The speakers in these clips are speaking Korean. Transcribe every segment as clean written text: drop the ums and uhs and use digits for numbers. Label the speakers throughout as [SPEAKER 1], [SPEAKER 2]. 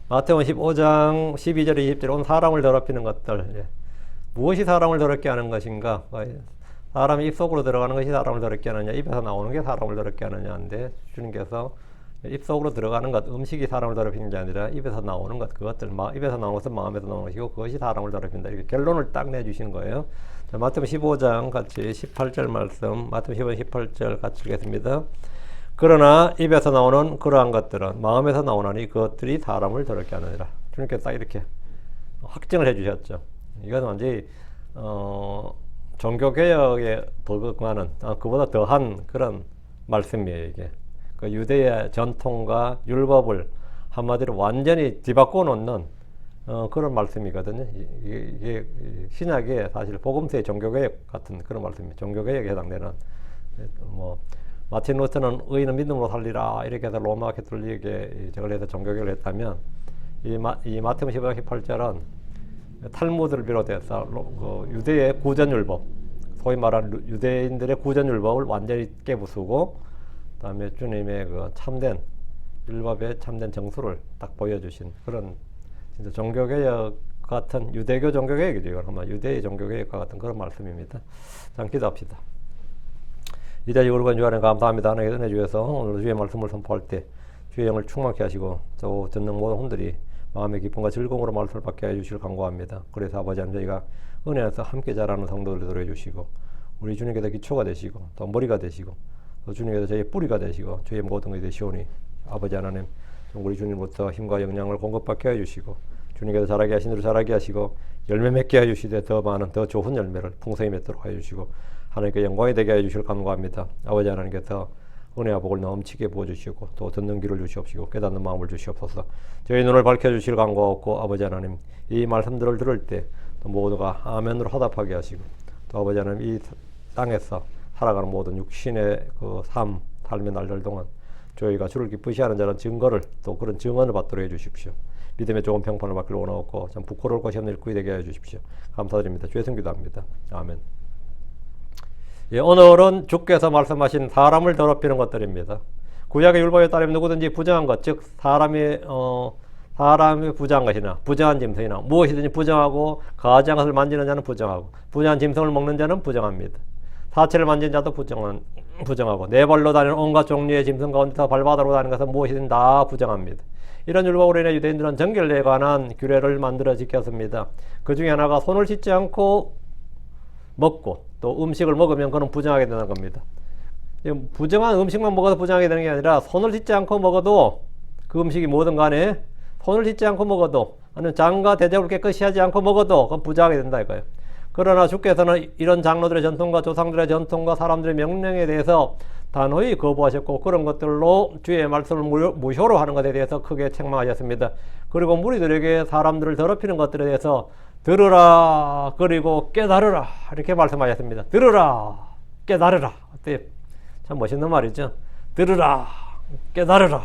[SPEAKER 1] 마태복음 15장 12절 20절 온 사람을 더럽히는 것들. 예. 무엇이 사람을 더럽게 하는 것인가? 사람이 입속으로 들어가는 것이 사람을 더럽게 하느냐, 입에서 나오는 게 사람을 더럽게 하느냐인데, 주님께서 입속으로 들어가는 것, 음식이 사람을 더럽히는 게 아니라 입에서 나오는 것, 그것들, 입에서 나오는 것은 마음에서 나오는 것이고 그것이 사람을 더럽힌다. 이렇게 결론을 딱 내주시는 거예요. 자, 마태복음 15장 같이 18절 말씀, 마태복음 15장 18절 같이 읽겠습니다. 그러나 입에서 나오는 그러한 것들은 마음에서 나오나니 그것들이 사람을 더럽게 하느니라. 주님께서 딱 이렇게 확증을 해주셨죠. 이건 완전히 종교개혁에 버금가는 그보다 더한 그런 말씀이에요. 이게 그 유대의 전통과 율법을 한마디로 완전히 뒤바꿔 놓는 그런 말씀이거든요. 이게 신약의 사실 복음서의 종교개혁 같은 그런 말씀입니다. 종교개혁에 해당되는 뭐 마틴 루터는 의인은 믿음으로 살리라 이렇게 해서 로마 가톨릭에 저걸 해서 종교개혁을 했다면 이 마태복음 15장 18절은 탈무드를 비롯해서 그 유대의 구전율법, 소위 말하는 유대인들의 구전율법을 완전히 깨부수고, 그다음에 주님의 그 참된 율법의 참된 정수를 딱 보여주신 그런 진짜 종교개혁 같은 유대교 종교개혁이죠. 이건 아마 유대의 종교개혁과 같은 그런 말씀입니다. 자, 기도합시다. 이제 우리가 주하는 감사합니다. 하나님께 은혜 주셔서 오늘 주의 말씀을 선포할 때 주의 영을 충만케 하시고 또 듣는 모든 혼들이 마음의 기쁨과 즐거움으로 말씀을 받게 해주시길 간구합니다. 그래서 아버지 하나님 저희가 은혜 안에서 함께 자라는 성도들 되도록 해주시고 우리 주님께서 기초가 되시고 또 머리가 되시고 또 주님께서 저희의 뿌리가 되시고 저희의 모든 것이 되시오니 아버지 하나님 우리 주님부터 힘과 영향을 공급받게 해주시고 주님께서 자라게 하신 대로 자라게 하시고 열매 맺게 해주시되 더 많은 더 좋은 열매를 풍성히 맺도록 해주시고 하나님께 영광이 되게 해주시길 간구합니다. 아버지 하나님께서 은혜와 복을 넘치게 부어주시고 또 듣는 귀를 주시옵시고 깨닫는 마음을 주시옵소서. 저희 눈을 밝혀주실 간구하옵고 아버지 하나님 이 말씀들을 들을 때 또 모두가 아멘으로 화답하게 하시고 또 아버지 하나님 이 땅에서 살아가는 모든 육신의 그 삶의 날들 동안 저희가 주를 기쁘시하는 자는 증거를 또 그런 증언을 받도록 해주십시오. 믿음의 좋은 평판을 받기를 원하옵고 참 부끄러울 것이 없는 일꾼이 되게 해주십시오. 감사드립니다. 주의 성기도합니다. 아멘. 예, 오늘은 주께서 말씀하신 사람을 더럽히는 것들입니다. 구약의 율법에 따르면 누구든지 부정한 것, 즉 사람이 부정한 것이나 부정한 짐승이나 무엇이든지 부정하고 가증한 것을 만지는 자는 부정하고 부정한 짐승을 먹는 자는 부정합니다. 사체를 만진 자도 부정하고 네 발로 다니는 온갖 종류의 짐승 가운데서 발바닥으로 다니는 것은 무엇이든 다 부정합니다. 이런 율법으로 인해 유대인들은 정결에 관한 규례를 만들어 지켰습니다. 그 중에 하나가 손을 씻지 않고 먹고 또 음식을 먹으면 그는 부정하게 되는 겁니다. 부정한 음식만 먹어도 부정하게 되는 게 아니라 손을 씻지 않고 먹어도 그 음식이 뭐든 간에 손을 씻지 않고 먹어도 아니면 장과 대접을 깨끗이 하지 않고 먹어도 그건 부정하게 된다 이거예요. 그러나 주께서는 이런 장로들의 전통과 조상들의 전통과 사람들의 명령에 대해서 단호히 거부하셨고 그런 것들로 주의 말씀을 무효로 하는 것에 대해서 크게 책망하셨습니다. 그리고 무리들에게 사람들을 더럽히는 것들에 대해서 들으라 그리고 깨달으라 이렇게 말씀하셨습니다. 들으라 깨달으라. 참 멋있는 말이죠. 들으라 깨달으라.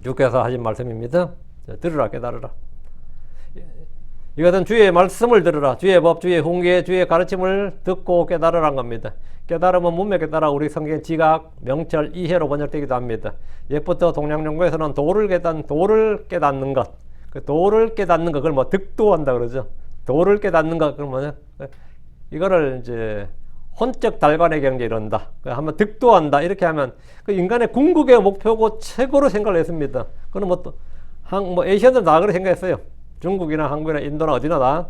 [SPEAKER 1] 주께서 하신 말씀입니다. 들으라 깨달으라. 이것은 주의 말씀을 들으라. 주의 법, 주의 훈계, 주의 가르침을 듣고 깨달으란 겁니다. 깨달으면 문맥에 따라 우리 성경 지각, 명철, 이해로 번역되기도 합니다. 옛부터 동양연구에서는 도를 깨닫는 것. 그 도를 깨닫는 것, 그걸 뭐 득도한다 그러죠. 도를 깨닫는 것, 그건 뭐냐? 이거를 이제 혼적 달관의 경제 이런다. 한번 득도한다. 이렇게 하면 그 인간의 궁극의 목표고 최고로 생각을 했습니다. 그건 뭐 에이시안들 다 그렇게 생각했어요. 중국이나 한국이나 인도나 어디나 다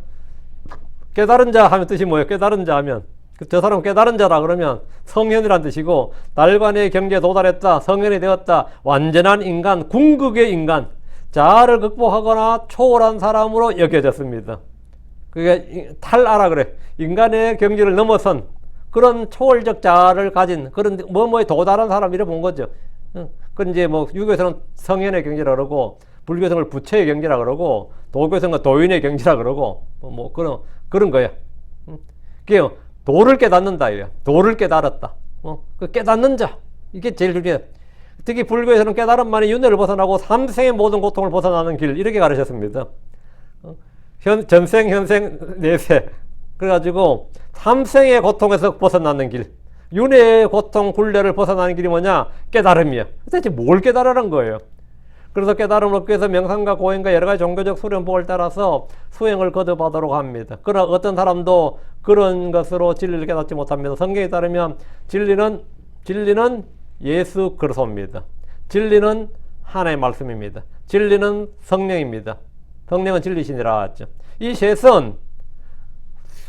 [SPEAKER 1] 깨달은 자 하면 뜻이 뭐예요? 깨달은 자 하면 저 사람은 깨달은 자라 그러면 성현이란 뜻이고 달관의 경지에 도달했다, 성현이 되었다, 완전한 인간, 궁극의 인간, 자아를 극복하거나 초월한 사람으로 여겨졌습니다. 그게 탈아라 그래. 인간의 경지를 넘어선 그런 초월적 자아를 가진 그런 뭐뭐에 도달한 사람 이래 본 거죠. 그건 이제 뭐 유교에서는 성현의 경지라 그러고 불교에서는 부처의 경지라 그러고 도교에서는 도인의 경지라 그러고 뭐 그런 거야. 그게 도를 깨닫는다 이거야. 도를 깨달았다. 그 깨닫는 자 이게 제일 중요해. 특히 불교에서는 깨달음만이 윤회를 벗어나고 삼생의 모든 고통을 벗어나는 길 이렇게 가르쳤습니다. 전생, 현생, 내세 그래가지고 삼생의 고통에서 벗어나는 길, 윤회의 고통, 굴레를 벗어나는 길이 뭐냐? 깨달음이야. 대체 뭘 깨달으란 거예요? 그래서 깨달음을 얻기 위해서 명상과 고행과 여러 가지 종교적 수련법을 따라서 수행을 거듭하도록 합니다. 그러나 어떤 사람도 그런 것으로 진리를 깨닫지 못합니다. 성경에 따르면 진리는 예수 그리스도입니다. 진리는 하나의 말씀입니다. 진리는 성령입니다. 성령은 진리시니라 했죠. 이 셋은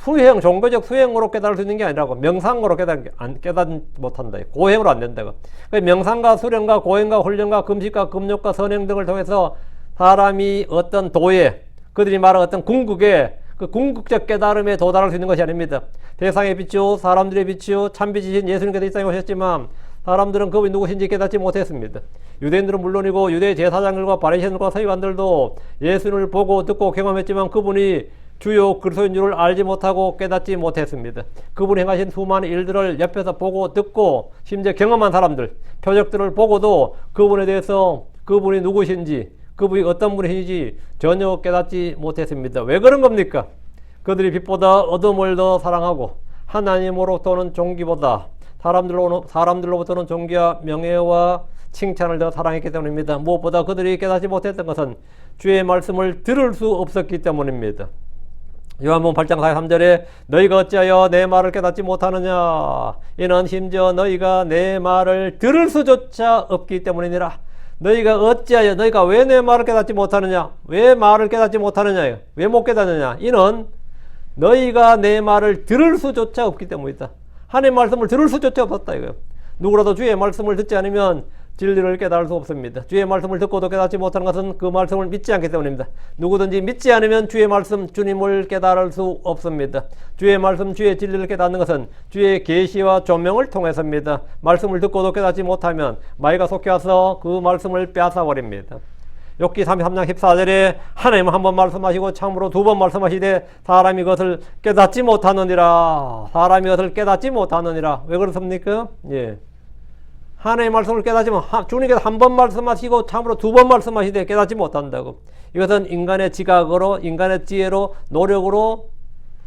[SPEAKER 1] 수행, 종교적 수행으로 깨달을 수 있는 게 아니라고, 명상으로 깨닫지 못한다. 고행으로 안 된다고. 명상과 수련과 고행과 훈련과 금식과 금욕과 선행 등을 통해서 사람이 어떤 도에, 그들이 말하는 어떤 궁극에, 그 궁극적 깨달음에 도달할 수 있는 것이 아닙니다. 세상의 빛이요 사람들의 빛이요 참빛이신 예수님께서 이 땅에 오셨지만 사람들은 그분이 누구신지 깨닫지 못했습니다. 유대인들은 물론이고 유대 제사장들과 바리새인들과 서기관들도 예수님을 보고 듣고 경험했지만 그분이 주요 그리스도인 줄을 알지 못하고 깨닫지 못했습니다. 그분이 행하신 수많은 일들을 옆에서 보고 듣고 심지어 경험한 사람들, 표적들을 보고도 그분에 대해서 그분이 누구신지, 그분이 어떤 분이신지 전혀 깨닫지 못했습니다. 왜 그런 겁니까? 그들이 빛보다 어둠을 더 사랑하고 하나님으로부터 오는 존귀보다 사람들로부터 오는 존귀와 명예와 칭찬을 더 사랑했기 때문입니다. 무엇보다 그들이 깨닫지 못했던 것은 주의 말씀을 들을 수 없었기 때문입니다. 요한복음 8장 43절에 너희가 어찌하여 내 말을 깨닫지 못하느냐, 이는 심지어 너희가 내 말을 들을 수조차 없기 때문이니라. 너희가 어찌하여, 너희가 왜 내 말을 깨닫지 못하느냐, 왜 말을 깨닫지 못하느냐, 왜 못 깨닫느냐, 이는 너희가 내 말을 들을 수조차 없기 때문이다. 하나님의 말씀을 들을 수조차 없었다 이거예요. 누구라도 주의 말씀을 듣지 않으면 진리를 깨달을 수 없습니다. 주의 말씀을 듣고도 깨닫지 못하는 것은 그 말씀을 믿지 않기 때문입니다. 누구든지 믿지 않으면 주의 말씀, 주님을 깨달을 수 없습니다. 주의 말씀, 주의 진리를 깨닫는 것은 주의 계시와 조명을 통해서입니다. 말씀을 듣고도 깨닫지 못하면 마귀가 속해 와서 그 말씀을 빼앗아버립니다. 욥기 33장 14절에 하나님은 한 번 말씀하시고 참으로 두 번 말씀하시되 사람이 그것을 깨닫지 못하느니라. 사람이 그것을 깨닫지 못하느니라. 왜 그렇습니까? 예. 하나님의 말씀을 깨닫지만 주님께서 한 번 말씀하시고 참으로 두 번 말씀하시되 깨닫지 못한다고. 이것은 인간의 지각으로, 인간의 지혜로, 노력으로,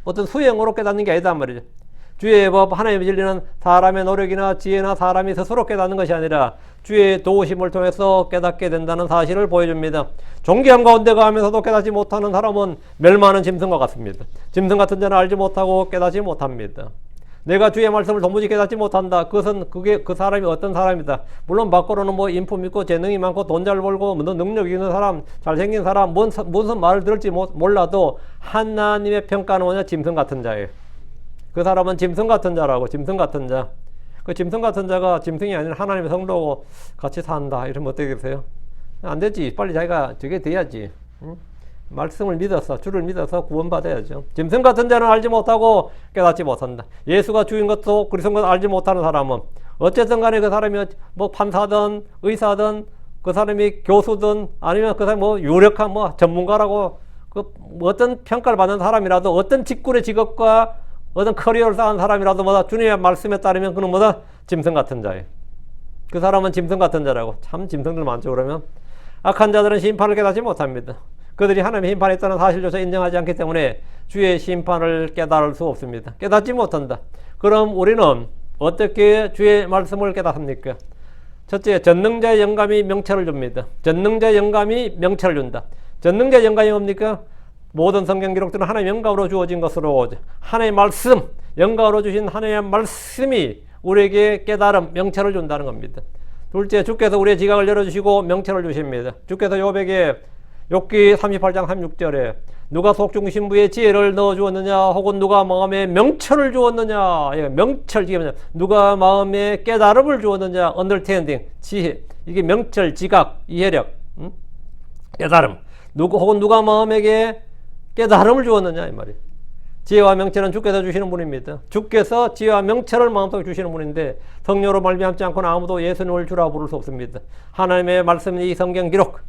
[SPEAKER 1] 어떤 수행으로 깨닫는 게 아니다 말이죠. 주의 법, 하나님의 진리는 사람의 노력이나 지혜나 사람이 스스로 깨닫는 것이 아니라 주의 도우심을 통해서 깨닫게 된다는 사실을 보여줍니다. 존귀한 가운데 가면서도 깨닫지 못하는 사람은 멸망하는 짐승과 같습니다. 짐승 같은 자는 알지 못하고 깨닫지 못합니다. 내가 주의 말씀을 도무지 깨닫지 못한다. 그것은 그 사람이 어떤 사람이다. 물론 밖으로는 뭐 인품 있고 재능이 많고 돈 잘 벌고 능력 있는 사람, 잘생긴 사람, 무슨 말을 들을지 몰라도 하나님의 평가는 뭐냐? 짐승 같은 자예요. 그 사람은 짐승 같은 자라고. 짐승 같은 자. 그 짐승 같은 자가 짐승이 아닌 하나님의 성도고 같이 산다. 이러면 어떻게 되세요? 안 되지. 빨리 자기가 저게 돼야지. 응? 말씀을 믿어서, 주를 믿어서 구원받아야죠. 짐승 같은 자는 알지 못하고 깨닫지 못한다. 예수가 주인 것도 그리스도인 것도 알지 못하는 사람은 어쨌든 간에 그 사람이 뭐 판사든 의사든 그 사람이 교수든 아니면 그 사람이 뭐 유력한 뭐 전문가라고 그 어떤 평가를 받는 사람이라도 어떤 직군의 직업과 어떤 커리어를 쌓은 사람이라도 뭐다 주님의 말씀에 따르면 그는 뭐다 짐승 같은 자예요. 그 사람은 짐승 같은 자라고. 참 짐승들 많죠. 그러면 악한 자들은 심판을 깨닫지 못합니다. 그들이 하나님의 심판에 있다는 사실조차 인정하지 않기 때문에 주의 심판을 깨달을 수 없습니다. 깨닫지 못한다. 그럼 우리는 어떻게 주의 말씀을 깨닫습니까? 첫째, 전능자의 영감이 명철을 줍니다. 전능자의 영감이 명철을 준다. 전능자의 영감이 뭡니까? 모든 성경 기록들은 하나님의 영감으로 주어진 것으로 하나님의 말씀, 영감으로 주신 하나님의 말씀이 우리에게 깨달음, 명철을 준다는 겁니다. 둘째, 주께서 우리의 지각을 열어주시고 명철을 주십니다. 주께서 욥에게 욥기 38장 36절에 누가 속중 신부의 지혜를 넣어주었느냐 혹은 누가 마음에 명철을 주었느냐. 명철, 이게 뭐냐, 누가 마음에 깨달음을 주었느냐. understanding, 지혜, 이게 명철, 지각, 이해력, 깨달음. 혹은 누가 마음에게 깨달음을 주었느냐 이 말이에요. 지혜와 명철은 주께서 주시는 분입니다. 주께서 지혜와 명철을 마음속에 주시는 분인데 성령으로 말미암지 않고는 아무도 예수님을 주라 부를 수 없습니다. 하나님의 말씀인 이 성경 기록,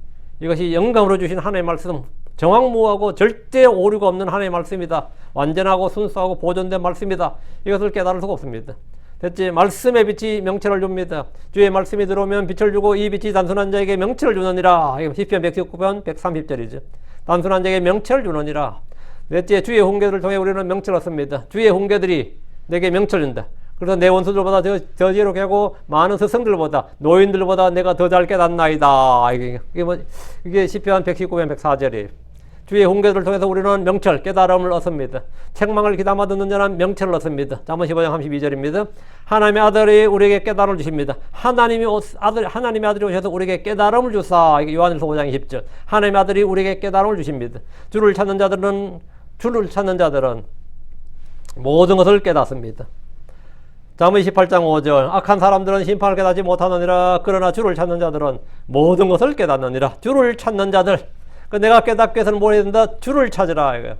[SPEAKER 1] 이것이 영감으로 주신 하나님의 말씀, 정확무하고 절대 오류가 없는 하나님의 말씀이다. 완전하고 순수하고 보존된 말씀이다. 이것을 깨달을 수가 없습니다. 됐지? 말씀의 빛이 명철을 줍니다. 주의 말씀이 들어오면 빛을 주고 이 빛이 단순한 자에게 명철을 주느니라. 시편 119편 130절이죠. 단순한 자에게 명철을 주느니라. 넷째, 주의 훈계들을 통해 우리는 명철을 얻습니다. 주의 훈계들이 내게 명철을 준다. 그래서 내 원수들보다 더 지혜롭게 하고 많은 스승들보다 노인들보다 내가 더 잘 깨닫나이다. 이게 시편 119편 104절이에요. 주의 훈계를 통해서 우리는 명철, 깨달음을 얻습니다. 책망을 귀담아 듣는 자는 명철을 얻습니다. 잠언 15장 32절입니다. 하나님의 아들이 우리에게 깨달음을 주십니다. 하나님의 아들이 오셔서 우리에게 깨달음을 주사. 이게 요한일서 5장 20절. 하나님의 아들이 우리에게 깨달음을 주십니다. 주를 찾는 자들은 모든 것을 깨닫습니다. 잠언 28장 5절. 악한 사람들은 심판을 깨닫지 못하느니라. 그러나 주를 찾는 자들은 모든 것을 깨닫느니라. 주를 찾는 자들. 내가 깨닫게 해서는 뭘 해야 된다? 주를 찾으라. 이거예요.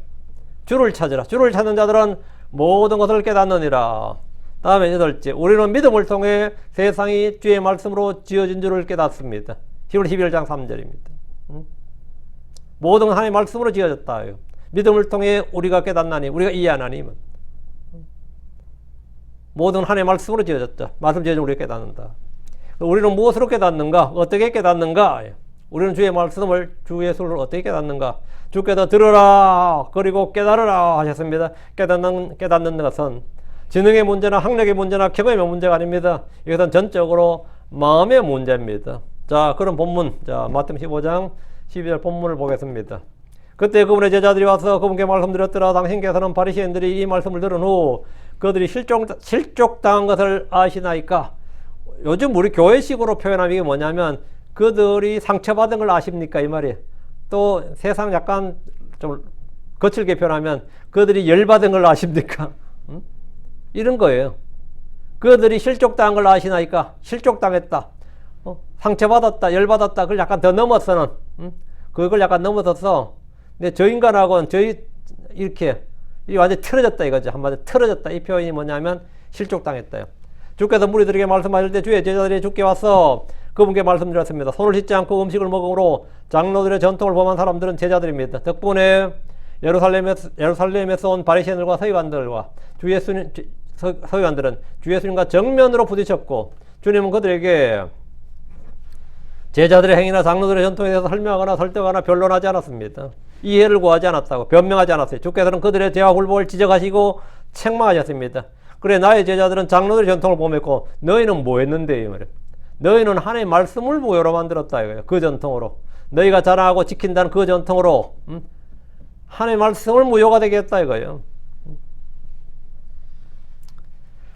[SPEAKER 1] 주를 찾으라. 주를 찾는 자들은 모든 것을 깨닫느니라. 다음에 8째. 우리는 믿음을 통해 세상이 주의 말씀으로 지어진 줄을 깨닫습니다. 히브리 11장 3절입니다. 모든 하나님의 말씀으로 지어졌다. 믿음을 통해 우리가 깨닫나니, 우리가 이해하나니. 모든 하나님의 말씀으로 지어졌다. 말씀 지어진 우리가 깨닫는다. 우리는 무엇으로 깨닫는가? 어떻게 깨닫는가? 우리는 주의 말씀을, 주 예수를 어떻게 깨닫는가? 주께서 들으라, 그리고 깨달으라 하셨습니다. 깨닫는 것은 지능의 문제나 학력의 문제나 경험의 문제가 아닙니다. 이것은 전적으로 마음의 문제입니다. 자, 그런 본문, 자, 마태복음 15장 12절 본문을 보겠습니다. 그때 그분의 제자들이 와서 그분께 말씀드렸더라. 당신께서는 바리새인들이 이 말씀을 들은 후 그들이 실족당한 것을 아시나이까? 요즘 우리 교회식으로 표현하는 게 뭐냐면 그들이 상처받은 걸 아십니까? 이 말이에요. 또 세상 약간 좀 거칠게 표현하면 그들이 열받은 걸 아십니까? 이런 거예요. 그들이 실족당한 걸 아시나이까? 실족당했다. 상처받았다. 열받았다. 그걸 약간 더 넘어서는, 그걸 약간 넘어서서, 근데 저 인간하고는 이렇게, 이 완전히 틀어졌다 이거죠. 한마디로 틀어졌다. 이 표현이 뭐냐면 실족당했다요. 주께서 무리들에게 말씀하실 때 주의 제자들이 주께 와서 그분께 말씀드렸습니다. 손을 씻지 않고 음식을 먹음으로 장로들의 전통을 범한 사람들은 제자들입니다. 덕분에 예루살렘에서 온 바리새인들과 서기관들과 서기관들은 주 예수님과 정면으로 부딪혔고 주님은 그들에게 제자들의 행위나 장로들의 전통에 대해서 설명하거나 설득하거나 변론하지 않았습니다. 이해를 구하지 않았다고 변명하지 않았어요. 주께서는 그들의 죄와 굴복을 지적하시고 책망하셨습니다. 그래 나의 제자들은 장로들의 전통을 범했고 너희는 뭐 했는데 이 말이에요. 너희는 하나님의 말씀을 무효로 만들었다 이거예요. 그 전통으로 너희가 자랑하고 지킨다는 그 전통으로 하나님의 말씀을 무효가 되게 했다 이거예요.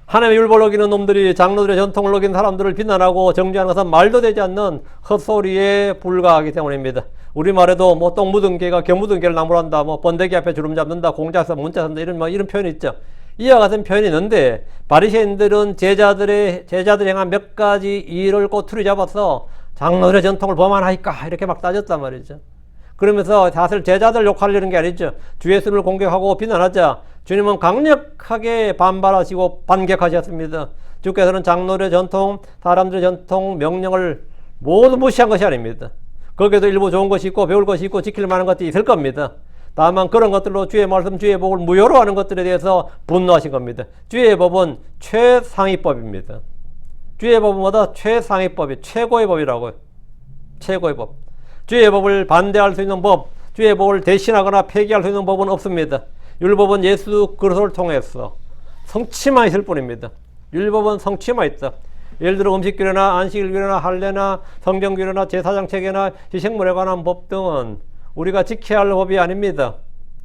[SPEAKER 1] 하나님의 율법을 어기는 놈들이 장로들의 전통을 어긴 사람들을 비난하고 정죄하는 것은 말도 되지 않는 헛소리에 불과하기 때문입니다. 우리말에도 뭐 똥 묻은 개가 겨 묻은 개를 나무란다, 뭐 번데기 앞에 주름 잡는다, 공자서 문자 쓴다 이런 표현이 있죠. 이와 같은 표현이 있는데 바리새인들은 제자들이 행한 몇 가지 일을 꼬투리 잡아서 장로들의 전통을 범하나이까 이렇게 막 따졌단 말이죠. 그러면서 사실 제자들 욕하려는 게 아니죠. 주 예수를 공격하고 비난하자 주님은 강력하게 반발하시고 반격하셨습니다. 주께서는 장로들의 전통, 사람들의 전통, 명령을 모두 무시한 것이 아닙니다. 거기에도 일부 좋은 것이 있고 배울 것이 있고 지킬 만한 것들이 있을 겁니다. 다만 그런 것들로 주의 말씀, 주의 법을 무효로 하는 것들에 대해서 분노하신 겁니다. 주의 법은 최상위법입니다. 주의 법은 뭐다? 최상위법이 최고의 법이라고요. 최고의 법. 주의 법을 반대할 수 있는 법, 주의 법을 대신하거나 폐기할 수 있는 법은 없습니다. 율법은 예수 그리스도를 통해서 성취만 있을 뿐입니다. 율법은 성취만 있다. 예를 들어 음식규례나 안식일규례나 할례나 성경규례나 제사장체계나 희생물에 관한 법 등은 우리가 지켜야 할 법이 아닙니다.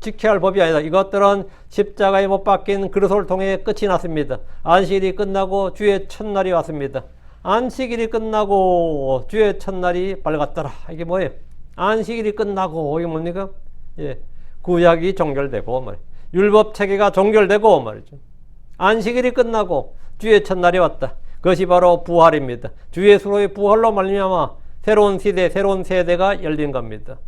[SPEAKER 1] 지켜야 할 법이 아니다. 이것들은 십자가에 못 박힌 그리스도를 통해 끝이 났습니다. 안식일이 끝나고 주의 첫날이 왔습니다. 안식일이 끝나고 주의 첫날이 밝았더라. 이게 뭐예요? 안식일이 끝나고 이게 뭡니까? 예, 구약이 종결되고 말이에요. 율법 체계가 종결되고 말이죠. 안식일이 끝나고 주의 첫날이 왔다. 그것이 바로 부활입니다. 주 예수로의 부활로 말미암아 새로운 시대, 새로운 세대가 열린 겁니다.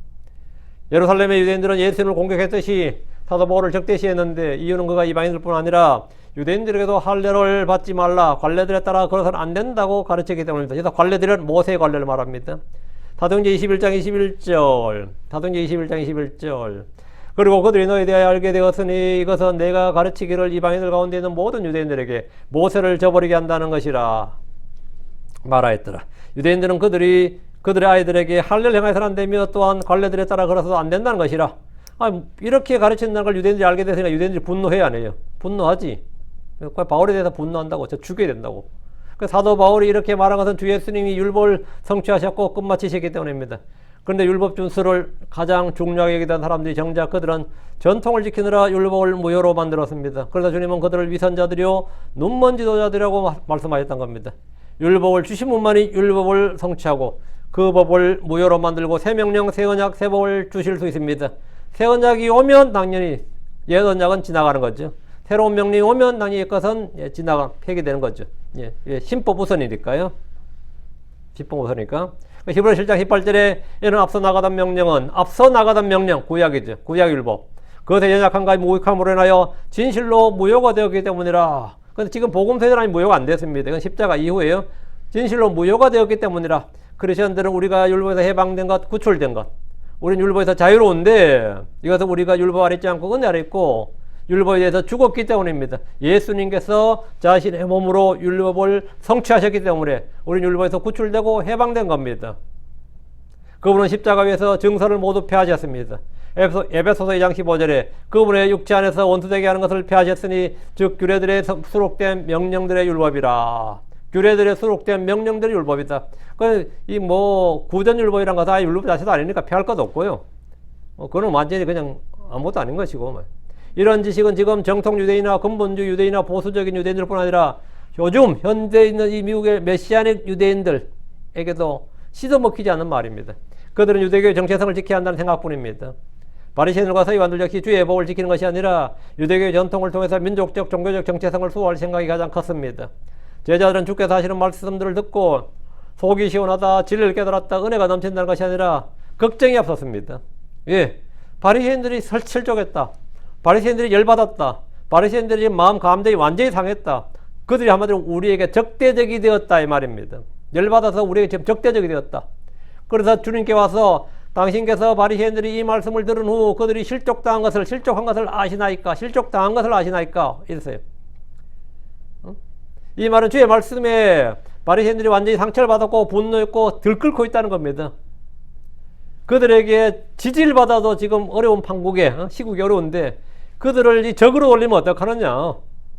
[SPEAKER 1] 예루살렘의 유대인들은 예수님을 공격했듯이 사도 바울을 적대시했는데 이유는 그가 이방인들뿐 아니라 유대인들에게도 할례를 받지 말라, 관례들에 따라 그래서는 안 된다고 가르치기 때문입니다. 그래서 관례들은 모세의 관례를 말합니다. 사도행전 21장 21절, 사도행전 21장 21절. 그리고 그들이 너희에 대하여 알게 되었으니 이것은 내가 가르치기를 이방인들 가운데 있는 모든 유대인들에게 모세를 저버리게 한다는 것이라 말하였더라. 유대인들은 그들의 아이들에게 할례를 행해서는 안 되며 또한 관례들에 따라 걸어서도 안 된다는 것이라. 이렇게 가르친다는 걸 유대인들이 알게 되니까 유대인들이 분노해야 안 해요. 분노하지. 바울에 대해서 분노한다고. 저 죽여야 된다고. 그 사도 바울이 이렇게 말한 것은 주 예수님이 율법을 성취하셨고 끝마치셨기 때문입니다. 그런데 율법 준수를 가장 중요하게 여기던 사람들이 정작 그들은 전통을 지키느라 율법을 무효로 만들었습니다. 그래서 주님은 그들을 위선자들이요 눈먼 지도자들이라고 말씀하셨던 겁니다. 율법을 주신 분만이 율법을 성취하고 그 법을 무효로 만들고 새 명령, 새 언약, 새 법을 주실 수 있습니다. 새 언약이 오면 당연히 옛 언약은 지나가는 거죠. 새로운 명령이 오면 당연히 옛 것은 폐기되는 거죠. 신법 우선이니까요. 신법 우선이니까. 히브리서 7장 18절에 이는 앞서 나가던 명령, 구약이죠. 구약율법. 그것의 연약한 가지 무익함으로 인하여 진실로 무효가 되었기 때문이라. 근데 지금 복음 세대라니 무효가 안 됐습니다. 이건 십자가 이후에요. 진실로 무효가 되었기 때문이라. 크리스천들은 우리가 율법에서 해방된 것, 구출된 것. 우리는 율법에서 자유로운데 이것은 우리가 율법 아래 있지 않고 은혜 아래 있고 율법에 대해서 죽었기 때문입니다. 예수님께서 자신의 몸으로 율법을 성취하셨기 때문에 우리는 율법에서 구출되고 해방된 겁니다. 그분은 십자가 위에서 증서를 모두 폐하셨습니다. 에베소서 2장 15절에 그분의 육체 안에서 원수되게 하는 것을 폐하셨으니 즉 규례들의 수록된 명령들의 율법이라. 규례들의 수록된 명령들의 율법이다. 이 구전율법이란 것은 아예 율법 자체도 아니니까 폐할 것도 없고요. 그건 완전히 그냥 아무것도 아닌 것이고. 이런 지식은 지금 정통 유대인이나 근본주 유대인이나 보수적인 유대인들 뿐 아니라 요즘 현재 있는 이 미국의 메시아닉 유대인들에게도 씻어먹히지 않는 말입니다. 그들은 유대교의 정체성을 지켜야 한다는 생각뿐입니다. 바리새인들과 서기관들 역시 주의 법을 지키는 것이 아니라 유대교의 전통을 통해서 민족적, 종교적 정체성을 수호할 생각이 가장 컸습니다. 제자들은 주께서 하시는 말씀들을 듣고 속이 시원하다, 진리를 깨달았다, 은혜가 넘친다는 것이 아니라 걱정이 앞섰습니다. 바리새인들이 실족했다. 바리새인들이 열받았다. 바리새인들이 마음 감정이 완전히 상했다. 그들이 한마디로 우리에게 적대적이 되었다 이 말입니다. 열받아서 우리에게 지금 적대적이 되었다. 그래서 주님께 와서 당신께서 바리새인들이 이 말씀을 들은 후 그들이 실족한 것을 아시나이까? 실족당한 것을 아시나이까? 이랬어요. 이 말은 주의 말씀에 바리새인들이 완전히 상처를 받았고 분노했고 들끓고 있다는 겁니다. 그들에게 지지를 받아도 지금 어려운 판국에 시국이 어려운데 그들을 이 적으로 돌리면 어떡하느냐.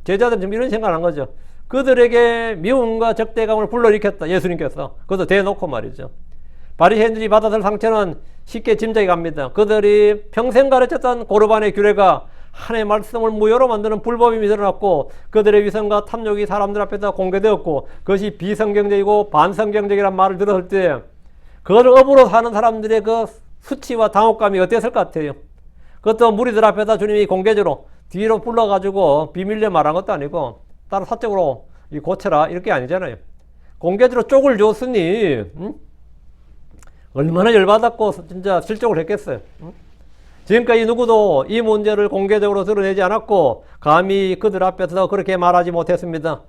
[SPEAKER 1] 제자들은 지금 이런 생각을 한 거죠. 그들에게 미움과 적대감을 불러일으켰다 예수님께서. 그것도 대놓고 말이죠. 바리새인들이 받았을 상처는 쉽게 짐작이 갑니다. 그들이 평생 가르쳤던 고르반의 규례가 하나님의 말씀을 무효로 만드는 불법임이 드러났고 그들의 위선과 탐욕이 사람들 앞에서 공개되었고 그것이 비성경적이고 반성경적이라는 말을 들었을 때 그걸 업으로 사는 사람들의 그 수치와 당혹감이 어땠을 것 같아요. 그것도 무리들 앞에서 주님이 공개적으로 뒤로 불러가지고 비밀리에 말한 것도 아니고 따로 사적으로 고쳐라 이렇게 아니잖아요. 공개적으로 쪽을 줬으니 얼마나 열받았고 진짜 실족을 했겠어요. 지금까지 누구도 이 문제를 공개적으로 드러내지 않았고 감히 그들 앞에서 그렇게 말하지 못했습니다.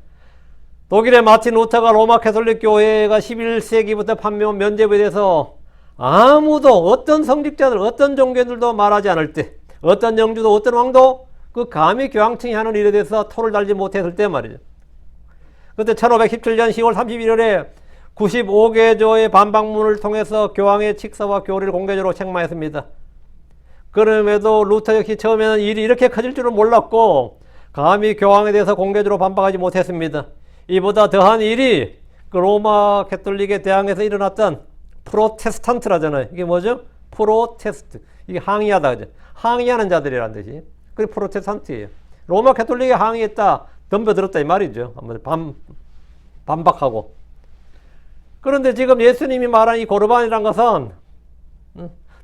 [SPEAKER 1] 독일의 마틴 루터가 로마 캐톨릭 교회가 11세기부터 판매한 면죄부에 대해서 아무도 어떤 성직자들 어떤 종교인들도 말하지 않을 때 어떤 영주도 어떤 왕도 그 감히 교황청이 하는 일에 대해서 토를 달지 못했을 때 말이죠. 그때 1517년 10월 31일에 95개조의 반박문을 통해서 교황의 칙서와 교리를 공개적으로 책망했습니다. 그럼에도 루터 역시 처음에는 일이 이렇게 커질 줄은 몰랐고 감히 교황에 대해서 공개적으로 반박하지 못했습니다. 이보다 더한 일이 그 로마 캐톨릭의 대항에서 일어났던 프로테스탄트라잖아요. 이게 뭐죠? 프로테스트. 이게 항의하다. 그죠? 항의하는 자들이라는 뜻이. 그게 프로테스탄트예요. 로마 캐톨릭에 항의했다. 덤벼들었다 이 말이죠. 반박하고. 그런데 지금 예수님이 말한 이 고르반이란 것은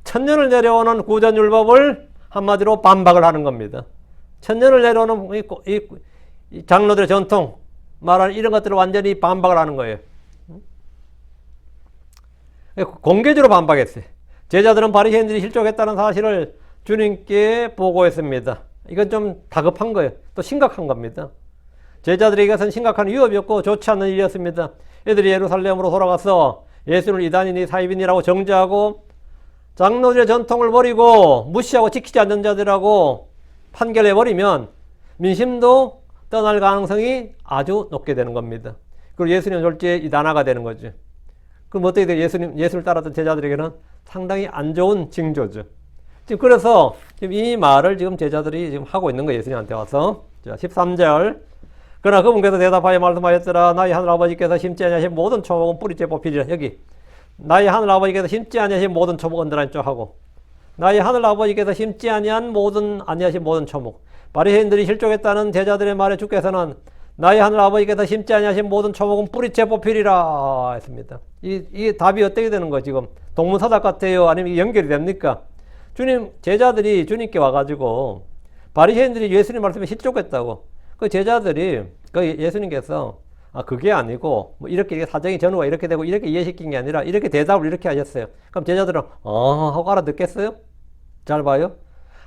[SPEAKER 1] 천년을 내려오는 구전율법을 한마디로 반박을 하는 겁니다. 천년을 내려오는 이 장로들의 전통 말하는 이런 것들을 완전히 반박을 하는 거예요. 공개적으로 반박했어요. 제자들은 바리새인들이 실족했다는 사실을 주님께 보고했습니다. 이건 좀 다급한 거예요. 또 심각한 겁니다. 제자들에게 이것은 심각한 위협이었고 좋지 않은 일이었습니다. 애들이 예루살렘으로 돌아가서 예수를 이단이니 사입인이라고 정죄하고 장로들의 전통을 버리고 무시하고 지키지 않는 자들이라고 판결해버리면 민심도 떠날 가능성이 아주 높게 되는 겁니다. 그리고 예수님 졸지에 이단화가 되는 거죠. 그럼 어떻게 돼요? 예수를 따랐던 제자들에게는 상당히 안 좋은 징조죠. 지금 그래서 지금 이 말을 지금 제자들이 지금 하고 있는 거예요. 예수님한테 와서. 자, 13절. 그러나 그분께서 대답하여 말씀하였더라. 나의 하늘아버지께서 심지 아니하신 모든 초목은 뿌리째 뽑히리라. 여기 나의 하늘아버지께서 심지 아니하신 모든 초목 언더라인 쪽 하고, 나의 하늘아버지께서 심지 아니하신 모든 초목. 바리새인들이 실족했다는 제자들의 말에 주께서는 나의 하늘아버지께서 심지 아니하신 모든 초목은 뿌리째 뽑히리라 했습니다. 이 답이 어떻게 되는 거예요? 지금 동문서답 같아요? 아니면 연결이 됩니까? 주님, 제자들이 주님께 와가지고 바리새인들이 예수님 말씀에 실족했다고. 그 제자들이 그 예수님께서 그게 아니고 뭐 이렇게 사정이 전후가 이렇게 되고 이렇게 이해시킨 게 아니라 이렇게 대답을 이렇게 하셨어요. 그럼 제자들은 하고 알아듣겠어요? 잘 봐요.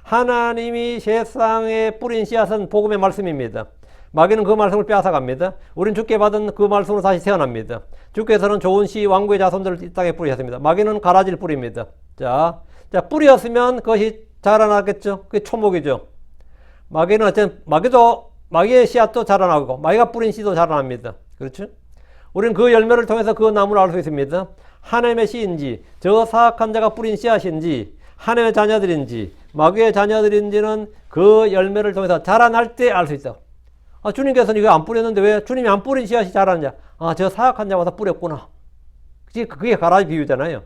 [SPEAKER 1] 하나님이 세상에 뿌린 씨앗은 복음의 말씀입니다. 마귀는 그 말씀을 빼앗아갑니다. 우린 주께 받은 그 말씀으로 다시 태어납니다. 주께서는 좋은 씨 왕국의 자손들을 이 땅에 뿌리셨습니다. 마귀는 가라지를 뿌립니다. 자 뿌렸으면 그것이 자라나겠죠. 그게 초목이죠. 마귀는 어쨌든 마귀의 씨앗도 자라나고 마귀가 뿌린 씨도 자라납니다. 그렇죠? 우리는 그 열매를 통해서 그 나무를 알 수 있습니다. 하나님의 씨인지 저 사악한 자가 뿌린 씨앗인지 하나님의 자녀들인지 마귀의 자녀들인지는 그 열매를 통해서 자라날 때 알 수 있어. 주님께서는 이거 안 뿌렸는데 왜 주님이 안 뿌린 씨앗이 자라느냐? 저 사악한 자가 와서 뿌렸구나. 그게 가라지 비유잖아요.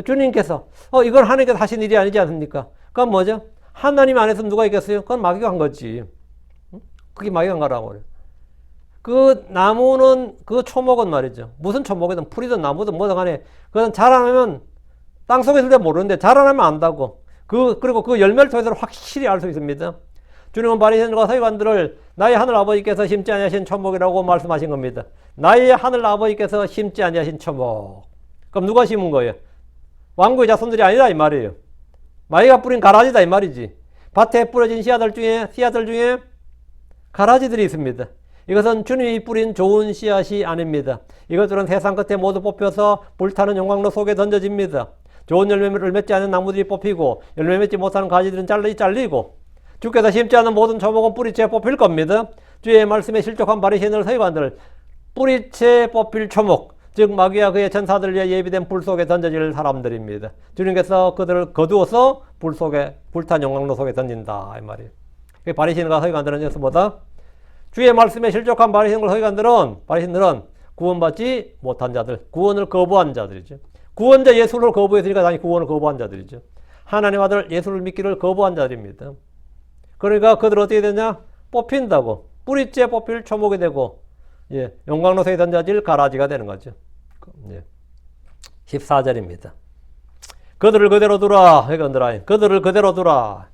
[SPEAKER 1] 주님께서 이건 하나님께서 하신 일이 아니지 않습니까? 그건 뭐죠? 하나님 안에서 누가 있겠어요? 그건 마귀가 한 거지. 그게 마귀가 한 거라고 그래요. 그 나무는, 그 초목은 말이죠. 무슨 초목이든 풀이든 나무든 뭐든 간에 그건 자라나면 땅속에 있을 때 모르는데 자라나면 안다고. 그리고 그 열매를 통해서 확실히 알 수 있습니다. 주님은 바리새인들과 서기관들을 나의 하늘 아버지께서 심지 아니하신 초목이라고 말씀하신 겁니다. 나의 하늘 아버지께서 심지 아니하신 초목. 그럼 누가 심은 거예요? 왕국의 자손들이 아니라 이 말이에요. 마귀가 뿌린 가라지다 이 말이지. 밭에 뿌려진 씨앗들 중에 가라지들이 있습니다. 이것은 주님이 뿌린 좋은 씨앗이 아닙니다. 이것들은 세상 끝에 모두 뽑혀서 불타는 용광로 속에 던져집니다. 좋은 열매를 맺지 않은 나무들이 뽑히고 열매 맺지 못하는 가지들은 잘리고 주께서 심지 않은 모든 초목은 뿌리채 뽑힐 겁니다. 주의 말씀에 실족한 바리새인들 서기관들 뿌리채 뽑힐 초목, 즉 마귀와 그의 천사들 위해 예비된 불 속에 던져질 사람들입니다. 주님께서 그들을 거두어서 불탄 용광로 속에 던진다 이 말이에요. 바리새인과 서기관들은 여기서 뭐다? 주의 말씀에 실족한 바리새인과 바리새인들은 구원받지 못한 자들, 구원을 거부한 자들이죠. 구원자 예수를 거부했으니까 당연히 구원을 거부한 자들이죠. 하나님 아들 예수를 믿기를 거부한 자들입니다. 그러니까 그들 어떻게 되냐? 뽑힌다고. 뿌리째 뽑힐 초목이 되고, 용광로 속에 던져질 가라지가 되는 거죠. 14절입니다. 그들을 그대로 두라. 그들을 그대로 두라.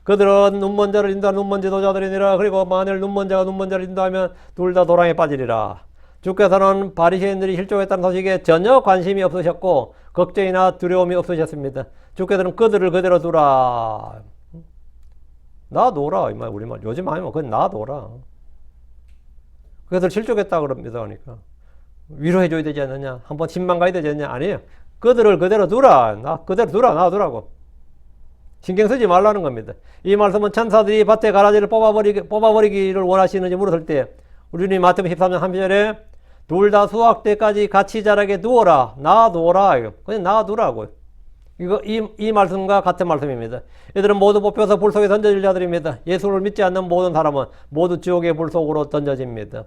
[SPEAKER 1] 그들은 눈먼 자를 인도하는 눈먼 지도자들이니라. 그리고 만일 눈먼 자가 눈먼 자를 인도하면 둘 다 도랑에 빠지리라. 주께서는 바리새인들이 실족했다는 소식에 전혀 관심이 없으셨고 걱정이나 두려움이 없으셨습니다. 주께서는 그들을 그대로 두라. 놔둬라. 이 말, 우리말. 요즘 아니면 그건 놔둬라. 그들 실족했다 그럽니다. 그러니까. 위로해줘야 되지 않느냐? 한번 집만 가야 되지 않느냐? 아니에요. 그들을 그대로 두라. 그대로 두라. 놔두라고. 신경 쓰지 말라는 겁니다. 이 말씀은 천사들이 밭에 가라지를 뽑아버리기를 원하시는지 물었을 때, 우리 마태복음 13장 3절에 둘 다 수확 때까지 같이 자라게 두어라. 놔둬라. 그냥 놔두라고. 이 말씀과 같은 말씀입니다. 이들은 모두 뽑혀서 불 속에 던져질 자들입니다. 예수를 믿지 않는 모든 사람은 모두 지옥의 불 속으로 던져집니다.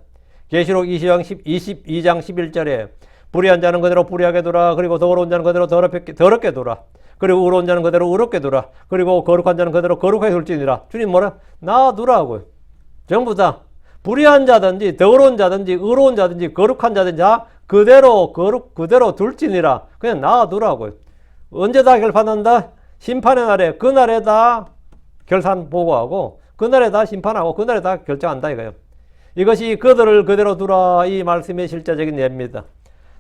[SPEAKER 1] 계시록 22장 11절에 불의한 자는 그대로 불의하게 두라. 그리고 더러운 자는 그대로 더럽게 두라. 그리고 의로운 자는 그대로 의롭게 두라. 그리고 거룩한 자는 그대로 거룩하게 둘지니라. 주님 뭐라? 놔두라고요. 전부 다 불의한 자든지 더러운 자든지 의로운 자든지 거룩한 자든지 그대로 둘지니라. 그냥 놔두라고요. 언제 다 결판한다? 심판의 날에. 그날에 다 결산 보고하고 그날에 다 심판하고 그날에 다 결정한다 이거예요. 이것이 그들을 그대로 두라 이 말씀의 실제적인 예입니다.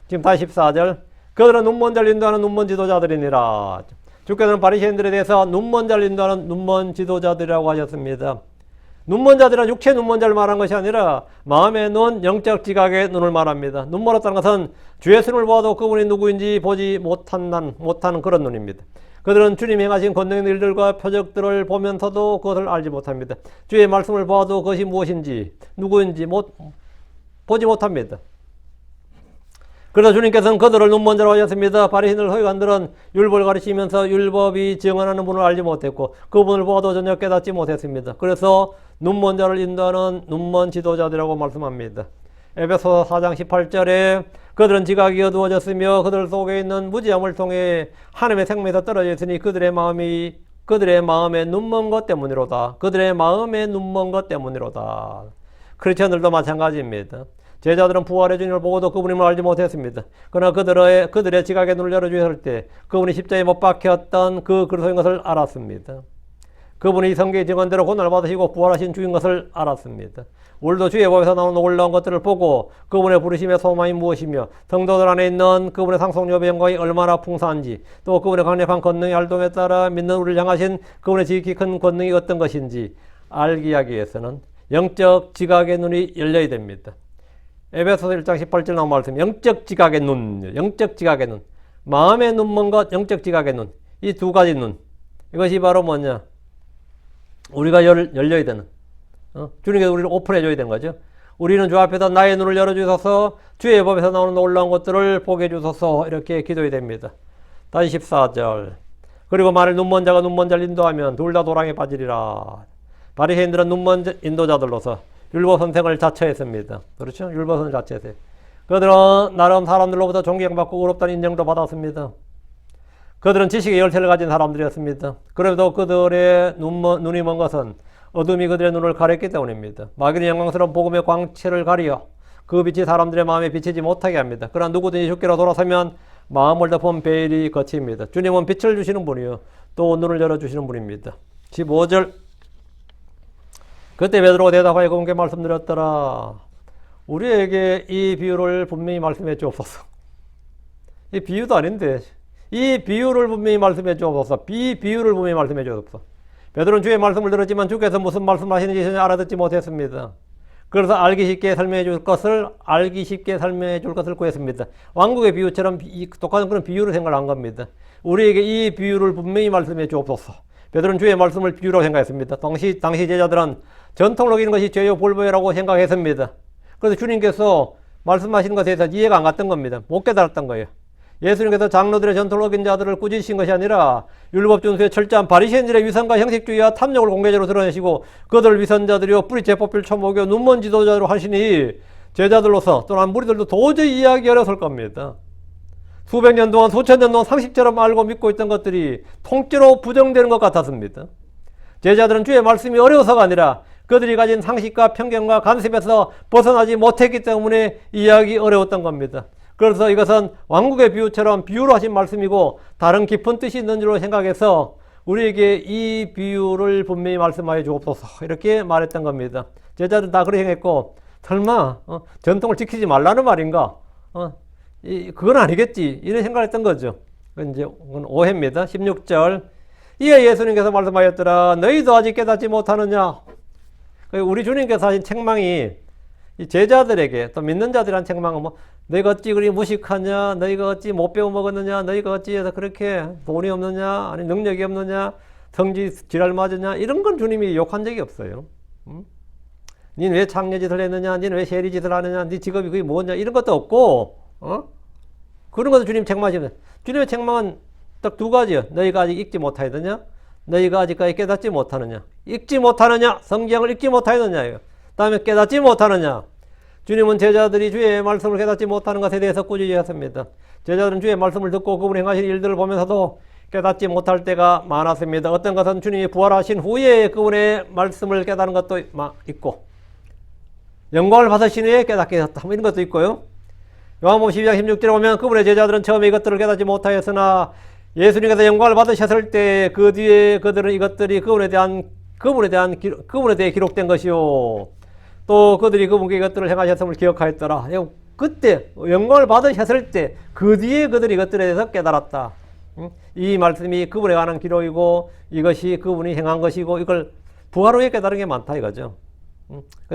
[SPEAKER 1] 지금 다시 14절. 그들은 눈먼 자를 인도하는 눈먼 지도자들이니라. 주께서는 바리새인들에 대해서 눈먼 자를 인도하는 눈먼 지도자들이라고 하셨습니다. 눈먼 자들은 육체 눈먼 자를 말한 것이 아니라 마음의 눈, 영적 지각의 눈을 말합니다. 눈멀었다는 것은 주 예수님을 보아도 그분이 누구인지 보지 못하는 그런 눈입니다. 그들은 주님이 행하신 권능 일들과 표적들을 보면서도 그것을 알지 못합니다. 주의 말씀을 보아도 그것이 무엇인지 누구인지 보지 못합니다. 그래서 주님께서는 그들을 눈먼자로 하셨습니다. 바리새인들 서기관들은 율법을 가르치면서 율법이 증언하는 분을 알지 못했고 그분을 보아도 전혀 깨닫지 못했습니다. 그래서 눈먼자를 인도하는 눈먼 지도자들이라고 말씀합니다. 에베소서 4장 18절에 그들은 지각이 어두워졌으며 그들 속에 있는 무지함을 통해 하나님의 생명에서 떨어져 있으니 그들의 마음에 눈먼 것 때문이로다. 그들의 마음에 눈먼 것 때문이로다. 크리스천들도 마찬가지입니다. 제자들은 부활의 주님을 보고도 그분임을 알지 못했습니다. 그러나 그들의 지각의 눈을 열어주셨을 때 그분이 십자가에 못 박혔던 그 그리스도인 것을 알았습니다. 그분이 성경의 증언대로 고난을 받으시고 부활하신 주인 것을 알았습니다. 우리도 주의 법에서 나오는 놀라운 것들을 보고 그분의 부르심의 소망이 무엇이며 성도들 안에 있는 그분의 상속력의 영광이 얼마나 풍성한지 또 그분의 강력한 권능의 활동에 따라 믿는 우리를 향하신 그분의 지극히 큰 권능이 어떤 것인지 알기 하기 위해서는 영적 지각의 눈이 열려야 됩니다. 에베소서 1장 18절 나온 말씀, 영적 지각의 눈, 영적 지각의 눈, 마음의 눈먼 것, 영적 지각의 눈, 이 두 가지 눈, 이것이 바로 뭐냐? 우리가 열려야 되는, 주님께서 우리를 오픈해줘야 되는 거죠. 우리는 주 앞에서 나의 눈을 열어주셔서 주의 법에서 나오는 놀라운 것들을 보게 해주소서 이렇게 기도해야 됩니다. 다시 14절. 그리고 만일 눈먼 자가 눈먼 자를 인도하면 둘 다 도랑에 빠지리라. 바리새인들은 눈먼 인도자들로서 율법 선생을 자처했습니다. 그렇죠? 율법 선생을 자처했어요. 그들은 나름 사람들로부터 존경받고 의롭다는 인정도 받았습니다. 그들은 지식의 열쇠를 가진 사람들이었습니다. 그래도 그들의 눈이 먼 것은 어둠이 그들의 눈을 가렸기 때문입니다. 마귀는 영광스러운 복음의 광채를 가리어 그 빛이 사람들의 마음에 비치지 못하게 합니다. 그러나 누구든지 주께로 돌아서면 마음을 덮은 베일이 거칩니다. 주님은 빛을 주시는 분이요 또 눈을 열어주시는 분입니다. 15절. 그때 베드로가 대답하여 그분께 말씀드렸더라. 우리에게 이 비유를 분명히 말씀해 주옵소서. 이 비유도 아닌데 이 비유를 분명히 말씀해 주옵소서. 비유를 분명히 말씀해 주옵소서. 베드로는 주의 말씀을 들었지만 주께서 무슨 말씀을 하시는지 전혀 알아듣지 못했습니다. 그래서 알기 쉽게 설명해 줄 것을 구했습니다. 왕국의 비유처럼 똑같은 그런 비유를 생각한 겁니다. 우리에게 이 비유를 분명히 말씀해 주옵소서. 베드로는 주의 말씀을 비유라고 생각했습니다. 당시 제자들은 전통을 어기는 것이 죄요 볼모라고 생각했습니다. 그래서 주님께서 말씀하시는 것에 대해서 이해가 안 갔던 겁니다. 못 깨달았던 거예요. 예수님께서 장로들의 전통을 어긴 자들을 꾸짖으신 것이 아니라 율법 준수의 철저한 바리새인들의 위선과 형식주의와 탐욕을 공개적으로 드러내시고 그들을 위선자들이요 뿌리째 뽑힐 초목이요 눈먼 지도자로 하시니 제자들로서 또는 무리들도 도저히 이해하기 어려웠을 겁니다. 수백 년 동안 수천 년 동안 상식처럼 알고 믿고 있던 것들이 통째로 부정되는 것 같았습니다. 제자들은 주의 말씀이 어려워서가 아니라 그들이 가진 상식과 편견과 간섭에서 벗어나지 못했기 때문에 이해하기 어려웠던 겁니다. 그래서 이것은 왕국의 비유처럼 비유로 하신 말씀이고 다른 깊은 뜻이 있는 줄로 생각해서 우리에게 이 비유를 분명히 말씀하여 주옵소서 이렇게 말했던 겁니다. 제자들은 다 그렇게 행했고 설마 전통을 지키지 말라는 말인가? 그건 아니겠지 이런 생각을 했던 거죠. 그건 이제 오해입니다. 16절. 이에 예수님께서 말씀하였더라. 너희도 아직 깨닫지 못하느냐? 우리 주님께서 하신 책망이 이 제자들에게 또 믿는 자들한 책망은 뭐 너희가 어찌 그리 무식하냐, 너희가 어찌 못 배워 먹었느냐, 너희가 어찌 해서 그렇게 돈이 없느냐, 아니 능력이 없느냐, 성지 지랄 맞으냐 이런 건 주님이 욕한 적이 없어요. 니는 왜 창녀짓을 했느냐, 니는 왜 세리짓을 하느냐, 네 직업이 그게 뭐냐 이런 것도 없고 그런 것도 주님 책망하시면 주님의 책망은 딱 두 가지요. 너희가 아직 읽지 못하였느냐, 너희가 아직까지 깨닫지 못하느냐. 읽지 못하느냐, 성경을 읽지 못하였느냐예요. 다음에 깨닫지 못하느냐. 주님은 제자들이 주의 말씀을 깨닫지 못하는 것에 대해서 꾸짖으셨습니다. 제자들은 주의 말씀을 듣고 그분이 행하신 일들을 보면서도 깨닫지 못할 때가 많았습니다. 어떤 것은 주님이 부활하신 후에 그분의 말씀을 깨닫는 것도 있고 영광을 받으신 후에 깨닫게 되었다 이런 것도 있고요. 요한복음 12장 16절에 보면 그분의 제자들은 처음에 이것들을 깨닫지 못하였으나 예수님께서 영광을 받으셨을 때 그 뒤에 그들은 이것들이 그분에 대해 기록된 것이요 또 그들이 그분께 이것들을 행하셨음을 기억하였더라. 그때 영광을 받으셨을 때 그 뒤에 그들이 이것들에 대해서 깨달았다. 이 말씀이 그분에 관한 기록이고 이것이 그분이 행한 것이고 이걸 부활 후에 깨달은 게 많다 이거죠.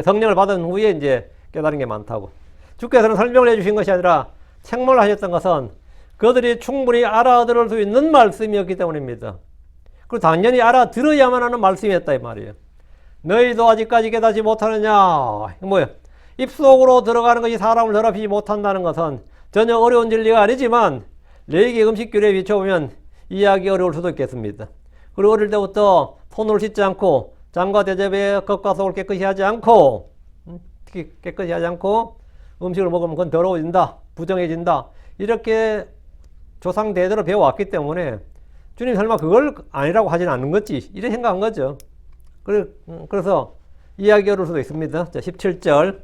[SPEAKER 1] 성령을 받은 후에 이제 깨달은 게 많다고. 주께서는 설명을 해주신 것이 아니라 책망을 하셨던 것은 그들이 충분히 알아들을 수 있는 말씀이었기 때문입니다. 그리고 당연히 알아들어야만 하는 말씀이었다 이 말이에요. 너희도 아직까지 깨닫지 못하느냐. 뭐예요? 입속으로 들어가는 것이 사람을 더럽히지 못한다는 것은 전혀 어려운 진리가 아니지만 레이기 음식규례에 비춰보면 이해하기 어려울 수도 있겠습니다. 그리고 어릴 때부터 손을 씻지 않고 장과 대접에 겉과 속을 깨끗이 하지 않고 특히 깨끗이 하지 않고 음식을 먹으면 그건 더러워진다, 부정해진다, 이렇게 조상 대대로 배워왔기 때문에 주님 설마 그걸 아니라고 하지는 않는 거지, 이런 생각한 거죠. 그래서 이해하기 어려울 수도 있습니다. 자, 17절.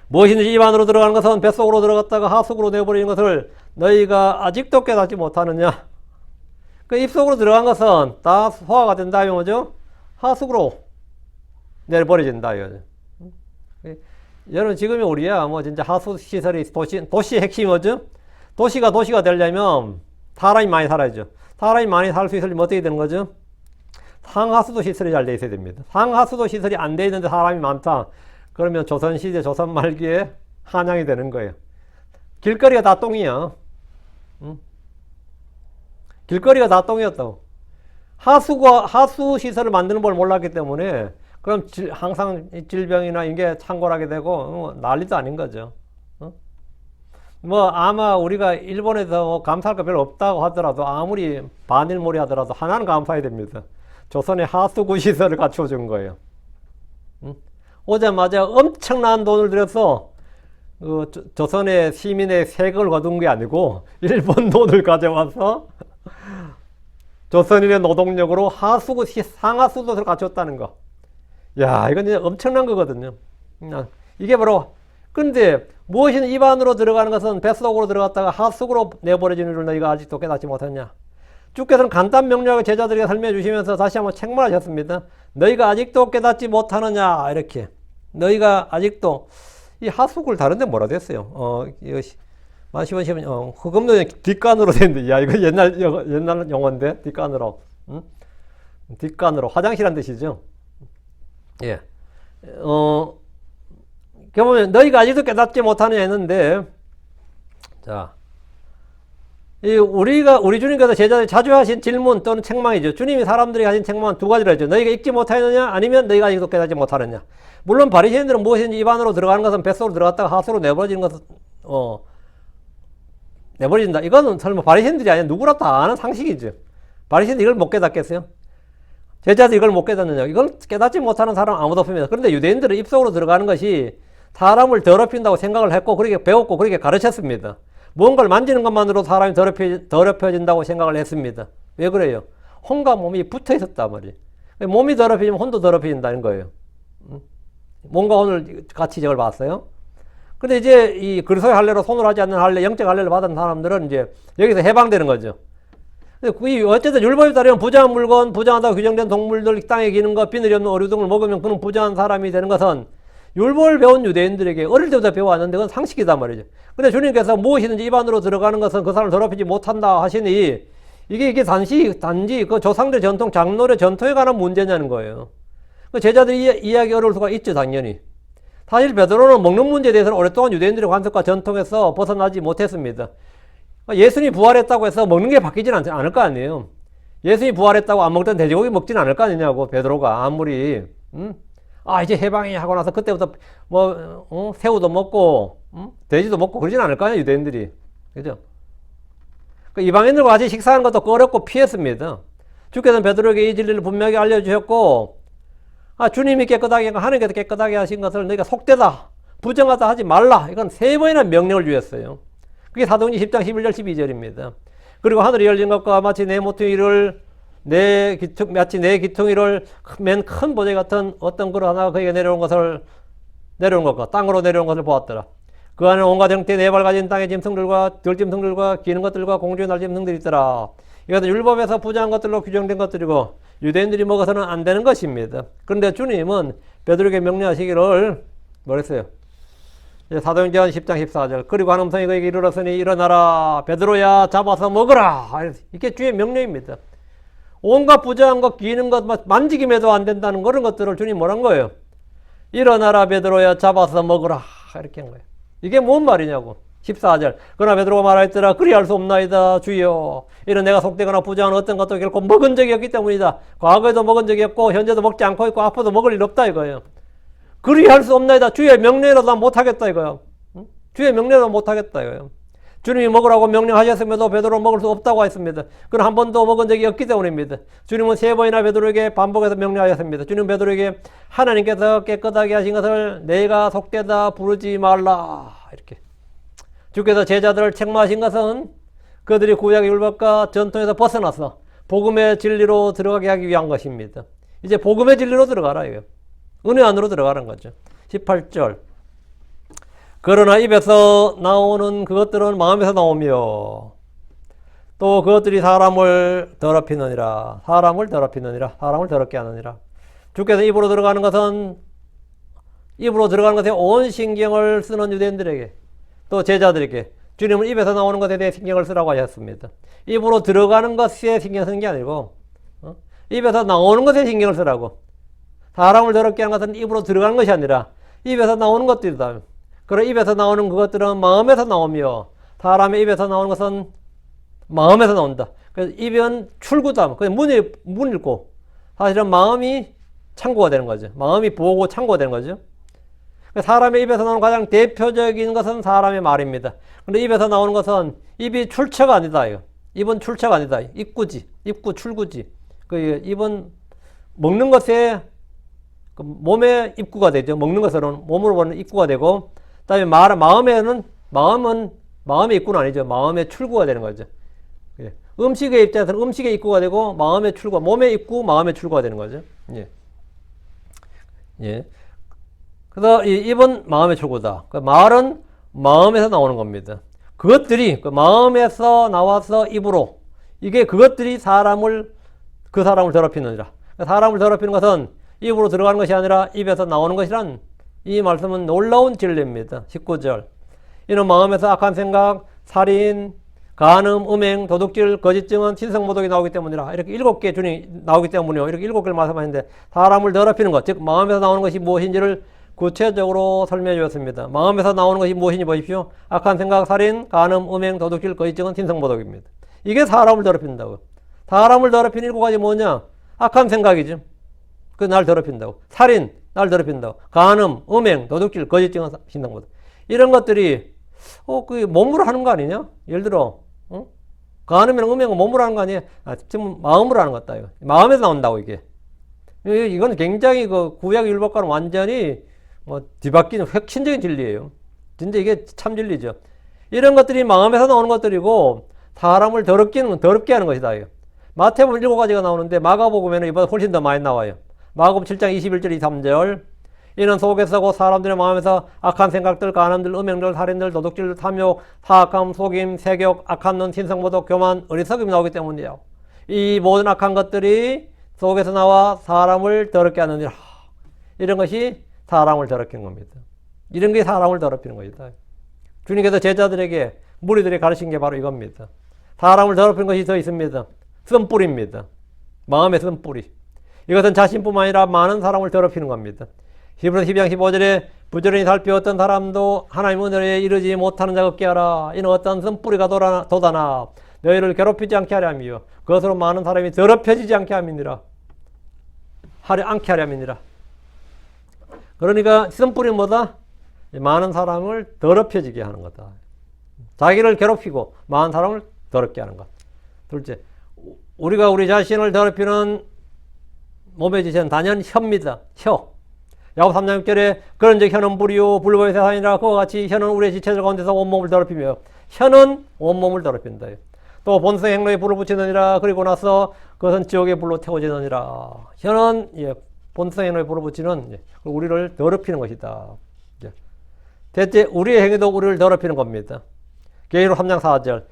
[SPEAKER 1] 무엇이든지 입 안으로 들어가는 것은 뱃속으로 들어갔다가 하속으로 내버리는 것을 너희가 아직도 깨닫지 못하느냐. 그 입속으로 들어간 것은 다 소화가 된다, 뭐죠? 하속으로 내버려진다, 이거죠. 여러분, 지금의 우리야, 뭐, 진짜 하수 시설이 도시 핵심이 뭐죠? 도시가 되려면 사람이 많이 살아야죠. 사람이 많이 살 수 있으려면 어떻게 되는 거죠? 상하수도 시설이 잘 돼 있어야 됩니다. 상하수도 시설이 안 돼 있는데 사람이 많다. 그러면 조선시대, 조선 말기에 한양이 되는 거예요. 길거리가 다 똥이야. 길거리가 다 똥이었다고. 하수 시설을 만드는 걸 몰랐기 때문에 그럼 항상 질병이나 이게 창궐하게 되고 난리도 아닌 거죠. 뭐 아마 우리가 일본에서 감사할 거 별로 없다고 하더라도 아무리 반일몰이 하더라도 하나는 감사해야 됩니다. 조선의 하수구 시설을 갖춰준 거예요. 오자마자 엄청난 돈을 들여서 조선의 시민의 세금을 거둔 게 아니고 일본 돈을 가져와서 조선인의 노동력으로 상하수도를 갖췄다는 거. 야, 이건 진짜 엄청난 거거든요. 이게 바로, 근데 무엇이든 입 안으로 들어가는 것은 뱃속으로 들어갔다가 하속으로 내버려지는 줄 너희가 아직도 깨닫지 못했냐. 주께서는 간단 명료하게 제자들에게 설명해 주시면서 다시 한번 책망하셨습니다. 너희가 아직도 깨닫지 못하느냐, 이렇게. 너희가 아직도, 이 하속을 다른데 뭐라 됐어요? 이거 마시면 흑음도 뒷간으로 되는데, 야, 이거 옛날 용어인데, 뒷간으로. 뒷간으로. 화장실 한 뜻이죠. 예. 보면 너희가 아직도 깨닫지 못하느냐 했는데, 자, 우리 주님께서 제자들이 자주 하신 질문 또는 책망이죠. 주님이 사람들이 하신 책망은 두 가지로 했죠. 너희가 읽지 못하느냐, 아니면 너희가 아직도 깨닫지 못하느냐. 물론 바리새인들은 무엇인지 입 안으로 들어가는 것은 뱃속으로 들어갔다가 하수로 내버려지는 것은 내버려진다. 이거는 설마 바리새인들이 아니라 누구나 다 아는 상식이죠. 바리새인들 이걸 못 깨닫겠어요? 제자들 이걸 못 깨닫느냐? 이걸 깨닫지 못하는 사람 아무도 없습니다. 그런데 유대인들은 입속으로 들어가는 것이 사람을 더럽힌다고 생각을 했고, 그렇게 배웠고, 그렇게 가르쳤습니다. 무언가를 만지는 것만으로 사람이 더럽혀진다고 생각을 했습니다. 왜 그래요? 혼과 몸이 붙어 있었단 말이에요. 몸이 더럽혀지면 혼도 더럽혀진다는 거예요. 몸과 혼을 같이 저걸 봤어요. 근데 이제 이 그리스도의 할례로 손을 하지 않는 할례, 영적 할례를 받은 사람들은 이제 여기서 해방되는 거죠. 어쨌든 율법에 따르면 부정한 물건, 부정하다고 규정된 동물들, 땅에 기는 것, 비늘이 없는 어류 등을 먹으면 그는 부정한 사람이 되는 것은 율법을 배운 유대인들에게 어릴 때부터 배워왔는데 그건 상식이단 말이죠. 근데 주님께서 무엇이든지 입 안으로 들어가는 것은 그 사람을 더럽히지 못한다 하시니 이게 단지 그 조상들 전통, 장로의 전통에 관한 문제냐는 거예요. 그 제자들이 이해하기 어려울 수가 있죠, 당연히. 사실 베드로는 먹는 문제에 대해서는 오랫동안 유대인들의 관습과 전통에서 벗어나지 못했습니다. 예수님이 부활했다고 해서 먹는 게 바뀌진 않을 거 아니에요. 예수님이 부활했다고 안 먹던 돼지고기 먹진 않을 거 아니냐고, 베드로가 아무리 이제 해방이 하고 나서 그때부터 새우도 먹고 돼지도 먹고 그러진 않을 거 아니에요, 유대인들이. 그죠? 이방인들과 같이 식사하는 것도 어렵고 피했습니다. 주께서는 베드로에게 이 진리를 분명히 알려주셨고, 주님이 깨끗하게, 하나님께서 깨끗하게 하신 것을 너희가 속되다, 부정하다 하지 말라. 이건 3번이나 명령을 주셨어요. 그게 사도행전 10장 11절 12절입니다. 그리고 하늘이 열린 것과 마치 내 모퉁이를 마치 내 기퉁이를 맨 큰 보재 같은 어떤 그릇 하나가 그에게 내려온 것과 땅으로 내려온 것을 보았더라. 그 안에 온갖 형태의 4발 가진 땅의 짐승들과 들짐승들과 기는 것들과 공중의 날짐승들이 있더라. 이것은 율법에서 부정한 것들로 규정된 것들이고 유대인들이 먹어서는 안 되는 것입니다. 그런데 주님은 베드로에게 명령하시기를 뭐랬어요? 사도행전 10장 14절. 그리고 한 음성이 그에게 이르렀으니 일어나라 베드로야 잡아서 먹으라. 이게 주의 명령입니다. 온갖 부정한 것, 기는 것, 만지기에도 안 된다는 그런 것들을 주님 뭐란 거예요? 일어나라 베드로야 잡아서 먹으라. 이렇게 한 거예요. 이게 뭔 말이냐고. 14절. 그러나 베드로가 말하였더라. 그리할 수 없나이다 주여. 이런 내가 속되거나 부정한 어떤 것도 결코 먹은 적이 없기 때문이다. 과거에도 먹은 적이 없고 현재도 먹지 않고 있고 앞으로도 먹을 일 없다 이거예요. 그리할 수 없나이다. 주의 명령이라도 난 못하겠다 이거예요. 주의 명령도 못하겠다 이거예요. 주님이 먹으라고 명령하셨음에도 베드로 먹을 수 없다고 했습니다. 그건 한 번도 먹은 적이 없기 때문입니다. 주님은 3번이나 베드로에게 반복해서 명령하셨습니다. 주님 베드로에게 하나님께서 깨끗하게 하신 것을 내가 속되다 부르지 말라. 이렇게. 주께서 제자들을 책망하신 것은 그들이 구약의 율법과 전통에서 벗어나서 복음의 진리로 들어가게 하기 위한 것입니다. 이제 복음의 진리로 들어가라 이거. 은혜 안으로 들어가는 거죠. 18절. 그러나 입에서 나오는 그것들은 마음에서 나오며 또 그것들이 사람을 더럽히느니라. 사람을 더럽게 하느니라. 주께서 입으로 들어가는 것에 온 신경을 쓰는 유대인들에게 또 제자들에게 주님은 입에서 나오는 것에 대해 신경을 쓰라고 하셨습니다. 입으로 들어가는 것에 신경 쓰는 게 아니고 입에서 나오는 것에 신경을 쓰라고. 사람을 더럽게 하는 것은 입으로 들어가는 것이 아니라 입에서 나오는 것들이다. 그리고 입에서 나오는 그것들은 마음에서 나오며 사람의 입에서 나오는 것은 마음에서 나온다. 그래서 입은 출구다. 그냥 문 읽고 사실은 마음이 창고가 되는 거죠. 마음이 보고 창고가 되는 거죠. 사람의 입에서 나오는 가장 대표적인 것은 사람의 말입니다. 근데 입에서 나오는 것은 입이 출처가 아니다. 입은 출처가 아니다. 입구지. 입구, 출구지. 그 입은 먹는 것에 몸의 입구가 되죠. 먹는 것으로는 몸으로 보는 입구가 되고, 그다음에 마음의 입구는 아니죠. 마음의 출구가 되는 거죠. 음식의 입장에서는 음식의 입구가 되고 마음의 출구, 몸의 입구, 마음의 출구가 되는 거죠. 예. 그래서 이 입은 마음의 출구다. 그 말은 마음에서 나오는 겁니다. 그것들이 그 마음에서 나와서 입으로 이게 그것들이 그 사람을 더럽히느니라. 사람을 더럽히는 것은 입으로 들어가는 것이 아니라 입에서 나오는 것이란 이 말씀은 놀라운 진리입니다. 19절. 이는 마음에서 악한 생각, 살인, 간음, 음행, 도둑질, 거짓 증언, 신성모독이 나오기 때문이라. 이렇게 7개 주님이 나오기 때문이요. 이렇게 7개를 말씀하시는데 사람을 더럽히는 것, 즉 마음에서 나오는 것이 무엇인지를 구체적으로 설명해 주었습니다. 마음에서 나오는 것이 무엇인지 보십시오. 악한 생각, 살인, 간음, 음행, 도둑질, 거짓 증언, 신성모독입니다. 이게 사람을 더럽힌다고. 사람을 더럽히는 7가지 뭐냐? 악한 생각이죠. 그 날 더럽힌다고. 살인, 날 더럽힌다고. 간음, 음행, 도둑질, 거짓 증언, 신성모독. 이런 것들이 그 몸으로 하는 거 아니냐? 예를 들어 간음이랑 음행은 몸으로 하는 거 아니에요? 지금 마음으로 하는 것 같다. 마음에서 나온다고 이게. 이건 굉장히 그 구약 율법과는 완전히 뒤바뀌는 혁신적인 진리예요. 진짜 이게 참 진리죠. 이런 것들이 마음에서 나오는 것들이고 사람을 더럽게 하는 것이다. 마태복음 7가지가 나오는데 마가복음에는 이보다 훨씬 더 많이 나와요. 마가복음 7장 21절 23절. 이는 속에서 곧 사람들의 마음에서 악한 생각들, 간음들, 음행들, 살인들, 도둑질, 탐욕, 사악함, 속임, 세격, 악한 눈, 신성모독, 교만, 어리석음이 나오기 때문이에요. 이 모든 악한 것들이 속에서 나와 사람을 더럽게 하느니라. 이런 것이 사람을 더럽히는 겁니다. 이런 게 사람을 더럽히는 것이다. 주님께서 제자들에게 무리들이 가르친 게 바로 이겁니다. 사람을 더럽히는 것이 더 있습니다. 쓴뿌리입니다. 마음의 쓴뿌리. 이것은 자신뿐만 아니라 많은 사람을 더럽히는 겁니다. 히브리서 12장 15절에 부지런히 살펴 어떤 사람도 하나님 은혜에 이르지 못하는 자 없게 하라. 이는 어떤 쓴뿌리가 돋아나 너희를 괴롭히지 않게 하려 함이요 그것으로 많은 사람이 더럽혀지지 않게 함이니라. 않게 하려 함이니라. 그러니까 쓴뿌리는 뭐다? 많은 사람을 더럽혀지게 하는 거다. 자기를 괴롭히고 많은 사람을 더럽게 하는 것. 둘째, 우리가 우리 자신을 더럽히는 몸의 지체는 단연 혀입니다. 혀. 야고보 3장 6절에 그런즉 혀는 불이요 불법의 세상이라. 그와 같이 혀는 우리의 지체들 가운데서 온몸을 더럽히며. 혀는 온몸을 더럽힌다. 또 본성 행로에 불을 붙이느니라. 그리고 나서 그것은 지옥의 불로 태워지느니라. 혀는 본성 행로에 불을 붙이는 우리를 더럽히는 것이다. 대체 우리의 행위도 우리를 더럽히는 겁니다. 계시록 3장 4절.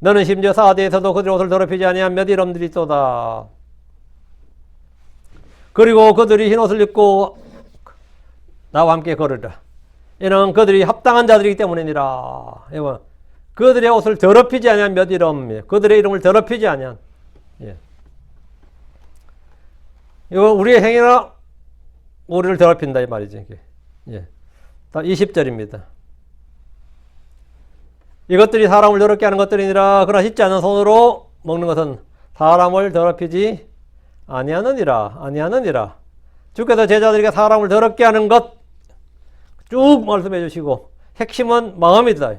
[SPEAKER 1] 너는 심지어 사대에서도 그들의 옷을 더럽히지 아니한 몇 이름들이 있도다. 그리고 그들이 흰 옷을 입고 나와 함께 걸으라. 이는 그들이 합당한 자들이기 때문이니라. 그들의 옷을 더럽히지 아니한 몇 이름, 그들의 이름을 더럽히지 아니한. 이거 우리의 행위나 우리를 더럽힌다 이 말이지. 20절입니다. 이것들이 사람을 더럽게 하는 것들이니라. 그러나 씻지 않은 손으로 먹는 것은 사람을 더럽히지 아니하느니라. 주께서 제자들에게 사람을 더럽게 하는 것 쭉 말씀해 주시고 핵심은 마음이다.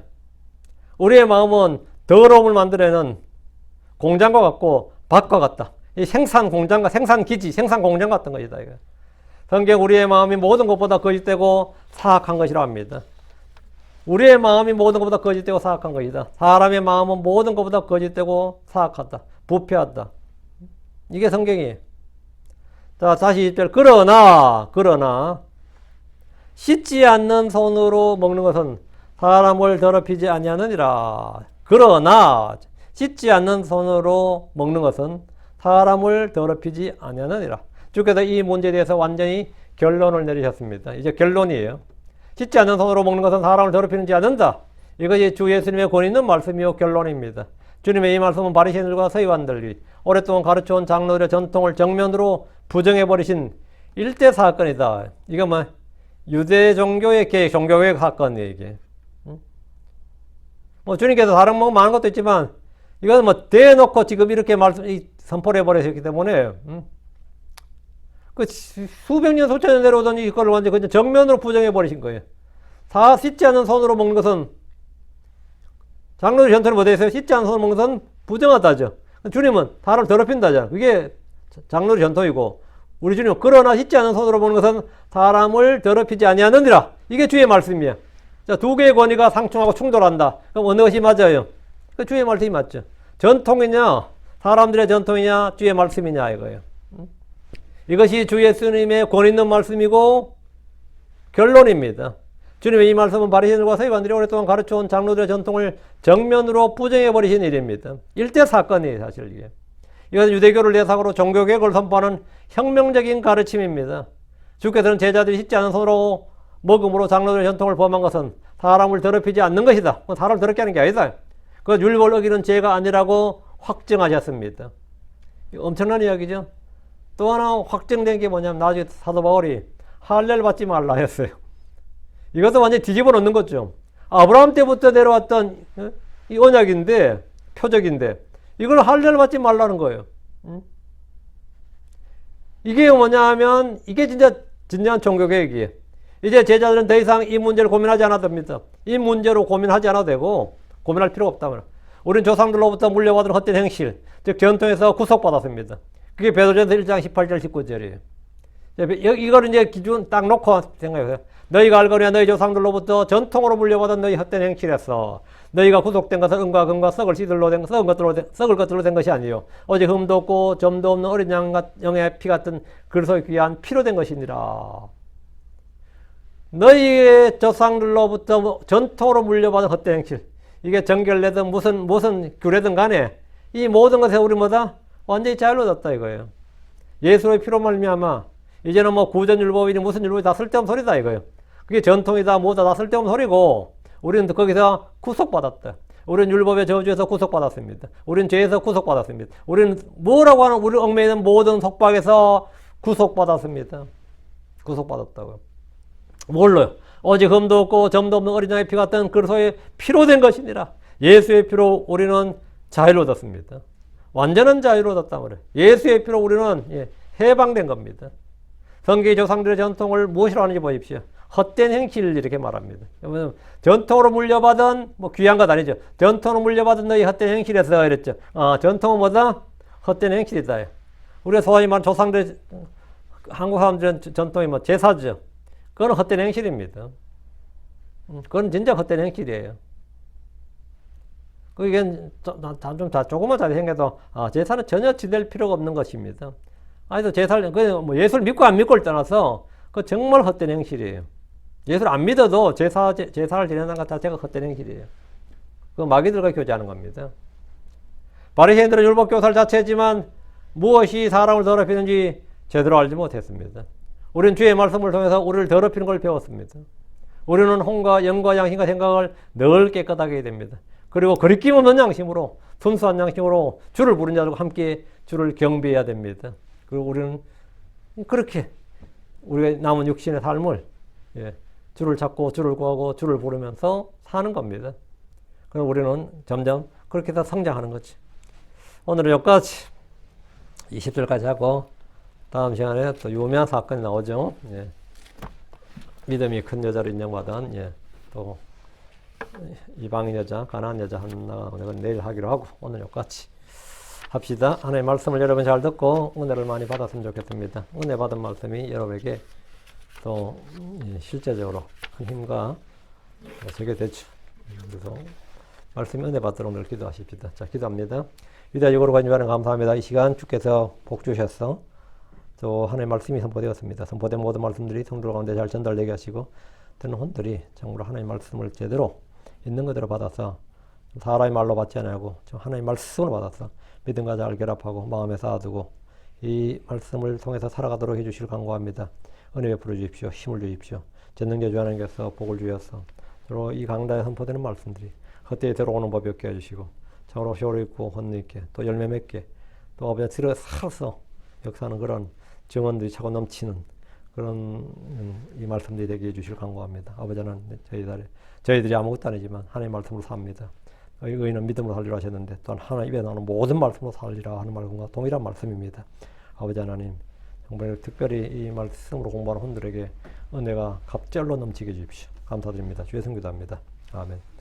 [SPEAKER 1] 우리의 마음은 더러움을 만들어내는 공장과 같고 밭과 같다. 이 생산 공장과 생산 기지, 생산 공장 같은 것이다. 이거. 성경 우리의 마음이 모든 것보다 거짓되고 사악한 것이라 합니다. 우리의 마음이 모든 것보다 거짓되고 사악한 것이다. 사람의 마음은 모든 것보다 거짓되고 사악하다. 부패하다. 이게 성경이에요. 자, 다시 1절. 그러나 씻지 않는 손으로 먹는 것은 사람을 더럽히지 아니하느니라. 그러나 씻지 않는 손으로 먹는 것은 사람을 더럽히지 아니하느니라. 주께서 이 문제에 대해서 완전히 결론을 내리셨습니다. 이제 결론이에요. 씻지 않는 손으로 먹는 것은 사람을 더럽히지 않는다. 이것이 주 예수님의 권위 있는 말씀이요 결론입니다. 주님의 이 말씀은 바리새인들과 서기관들이 오랫동안 가르쳐온 장로들의 전통을 정면으로 부정해버리신 일대 사건이다. 이거 뭐 유대 종교의 계획, 종교계획 사건이에요. 이게. 뭐 주님께서 다른 뭐 많은 것도 있지만 이건 뭐 대놓고 지금 이렇게 선포를 해버리셨기 때문에 그 수백 년, 수천 년 내려오던 이거를 완전 그냥 정면으로 부정해버리신 거예요. 다 씻지 않은 손으로 먹는 것은 장로들 전통이 뭐되어 있어요? 씻지 않은 손으로 먹는 것은 부정하다죠. 주님은 사람을 더럽힌다죠. 그게 장로들 전통이고 우리 주님은 그러나 씻지 않은 손으로 먹는 것은 사람을 더럽히지 아니하느니라. 이게 주의 말씀이야. 자, 두 개의 권위가 상충하고 충돌한다. 그럼 어느 것이 맞아요? 그 주의 말씀이 맞죠. 전통이냐, 사람들의 전통이냐, 주의 말씀이냐 이거예요. 이것이 주 예수님의 권위 있는 말씀이고 결론입니다. 주님의 이 말씀은 바리새인들과 서기관들이 오랫동안 가르쳐온 장로들의 전통을 정면으로 부정해버리신 일입니다. 일대 사건이에요, 사실 이게. 이것은 유대교를 내사으로 종교개혁을 선포하는 혁명적인 가르침입니다. 주께서는 제자들이 씻지 않은 손으로 먹음으로 장로들의 전통을 범한 것은 사람을 더럽히지 않는 것이다. 사람을 더럽게 하는 게 아니다. 그 율법을 어기는 죄가 아니라고 확증하셨습니다. 엄청난 이야기죠. 또 하나 확정된 게 뭐냐면 나중에 사도 바울이 할례를 받지 말라 했어요. 이것도 완전히 뒤집어 놓는 거죠. 아브라함 때부터 내려왔던 이 언약인데, 표적인데 이걸 할례를 받지 말라는 거예요. 이게 뭐냐 하면 이게 진짜 진정한 종교개혁이에요. 이제 제자들은 더 이상 이 문제를 고민하지 않아도 됩니다. 이 문제로 고민하지 않아도 되고 고민할 필요가 없다면 우리는 조상들로부터 물려받은 헛된 행실, 즉 전통에서 구속받았습니다. 그게 베드로전서 1장 18절 19절이에요. 이걸 이제 기준 딱 놓고 생각해보세요. 너희가 알거니와 너희 조상들로부터 전통으로 물려받은 너희 헛된 행실에서 너희가 구속된 것은 은과 금과 썩을 것들로 된 것이 아니요 오직 흠도 없고 점도 없는 어린 양의 피 같은 그리스도의 귀한 피로 된 것이니라. 너희의 조상들로부터 전통으로 물려받은 헛된 행실, 이게 정결례든 무슨 규례든 간에 이 모든 것에 우리 뭐다? 완전히 자유로워졌다 이거예요. 예수의 피로 말미암아 이제는 뭐 구전율법이니 무슨 율법이 다 쓸데없는 소리다 이거예요. 그게 전통이다 뭐다 다 쓸데없는 소리고 우리는 거기서 구속받았다. 우리는 율법의 저주에서 구속받았습니다. 우리는 죄에서 구속받았습니다. 우리는 뭐라고 하는 우리 얽매이는 모든 속박에서 구속받았습니다. 구속받았다고요. 뭘로요? 오직 흠도 없고 점도 없는 어린 양의 피 같은 그리스도의 피로 된 것이니라. 예수의 피로 우리는 자유로워졌습니다. 완전한 자유로워졌단 말이에요. 예수의 피로 우리는 해방된 겁니다. 성경의 조상들의 전통을 무엇이라고 하는지 보십시오. 헛된 행실을 이렇게 말합니다. 전통으로 물려받은 뭐 귀한 것 아니죠. 전통으로 물려받은 너희 헛된 행실에서 이랬죠. 전통은 뭐다? 헛된 행실이다. 우리가 소위 말하는 조상들, 한국 사람들은 전통이 뭐 제사죠. 그건 헛된 행실입니다. 그건 진짜 헛된 행실이에요. 그게 조금만 잘 생각해도 제사는 전혀 지낼 필요가 없는 것입니다. 아니 제사를 뭐 예수를 믿고 안 믿고를 떠나서 그 정말 헛된 행실이에요. 예수를 안 믿어도 제사를 지낸다는 것 자체가 헛된 행실이에요. 그 마귀들과 교제하는 겁니다. 바리새인들은 율법 교사를 자체지만 무엇이 사람을 더럽히는지 제대로 알지 못했습니다. 우리는 주의 말씀을 통해서 우리를 더럽히는 걸 배웠습니다. 우리는 혼과 영과 양심과 생각을 늘 깨끗하게 해야 됩니다. 그리고 거리낌 없는 양심으로, 순수한 양심으로 주를 부른 자들과 함께 주를 경배해야 됩니다. 그리고 우리는 그렇게 우리가 남은 육신의 삶을 주를 찾고 주를 구하고 주를 부르면서 사는 겁니다. 그럼 우리는 점점 그렇게 해서 성장하는 거지. 오늘은 여기까지 20절까지 하고 다음 시간에 또 유명한 사건이 나오죠. 믿음이 큰 여자를 인정받은 또 이방인 여자, 가나안 여자 하나 오늘 내일 하기로 하고 오늘 여기까지 합시다. 하나님의 말씀을 여러분 잘 듣고 은혜를 많이 받았으면 좋겠습니다. 은혜 받은 말씀이 여러분에게 또 실제적으로 큰 힘과 되게 되죠. 그래서 말씀이 은혜 받도록 늘 기도하십시다. 자, 기도합니다. 위대하고 거룩한 주님 감사합니다. 이 시간 주께서 복 주셔서 또 하나님의 말씀이 선포되었습니다. 선포된 모든 말씀들이 성도 가운데 잘 전달되게 하시고 듣는 혼들이 정말 하나님의 말씀을 제대로 있는 그대로 받아서 사람의 말로 받지 않고 하나님의 말씀으로 받아서 믿음과 잘 결합하고 마음에 쌓아두고 이 말씀을 통해서 살아가도록 해주시길 간구합니다. 은혜 베풀어 주십시오. 힘을 주십시오. 전능자 주 하나님께서 복을 주셔서 서로 이 강단에 선포되는 말씀들이 헛되이 들어오는 법이 없게 해주시고 참으로 효로 있고 혼미 있게 또 열매 맺게 또 아버지 들어 살아서 역사하는 그런 증언들이 차고 넘치는 그런 이 말씀들이 되게 해주시길 간구합니다. 아버지는 저희들이 아무것도 아니지만 하나님의 말씀으로 삽니다. 의인은 믿음으로 살리라 하셨는데 또한 하나님 입에 나오는 모든 말씀으로 살리라 하는 말과 동일한 말씀입니다. 아버지 하나님 정말 특별히 이 말씀으로 공부하는 분들에게 은혜가 갑절로 넘치게 해주십시오. 감사드립니다. 주의 성기도합니다. 아멘.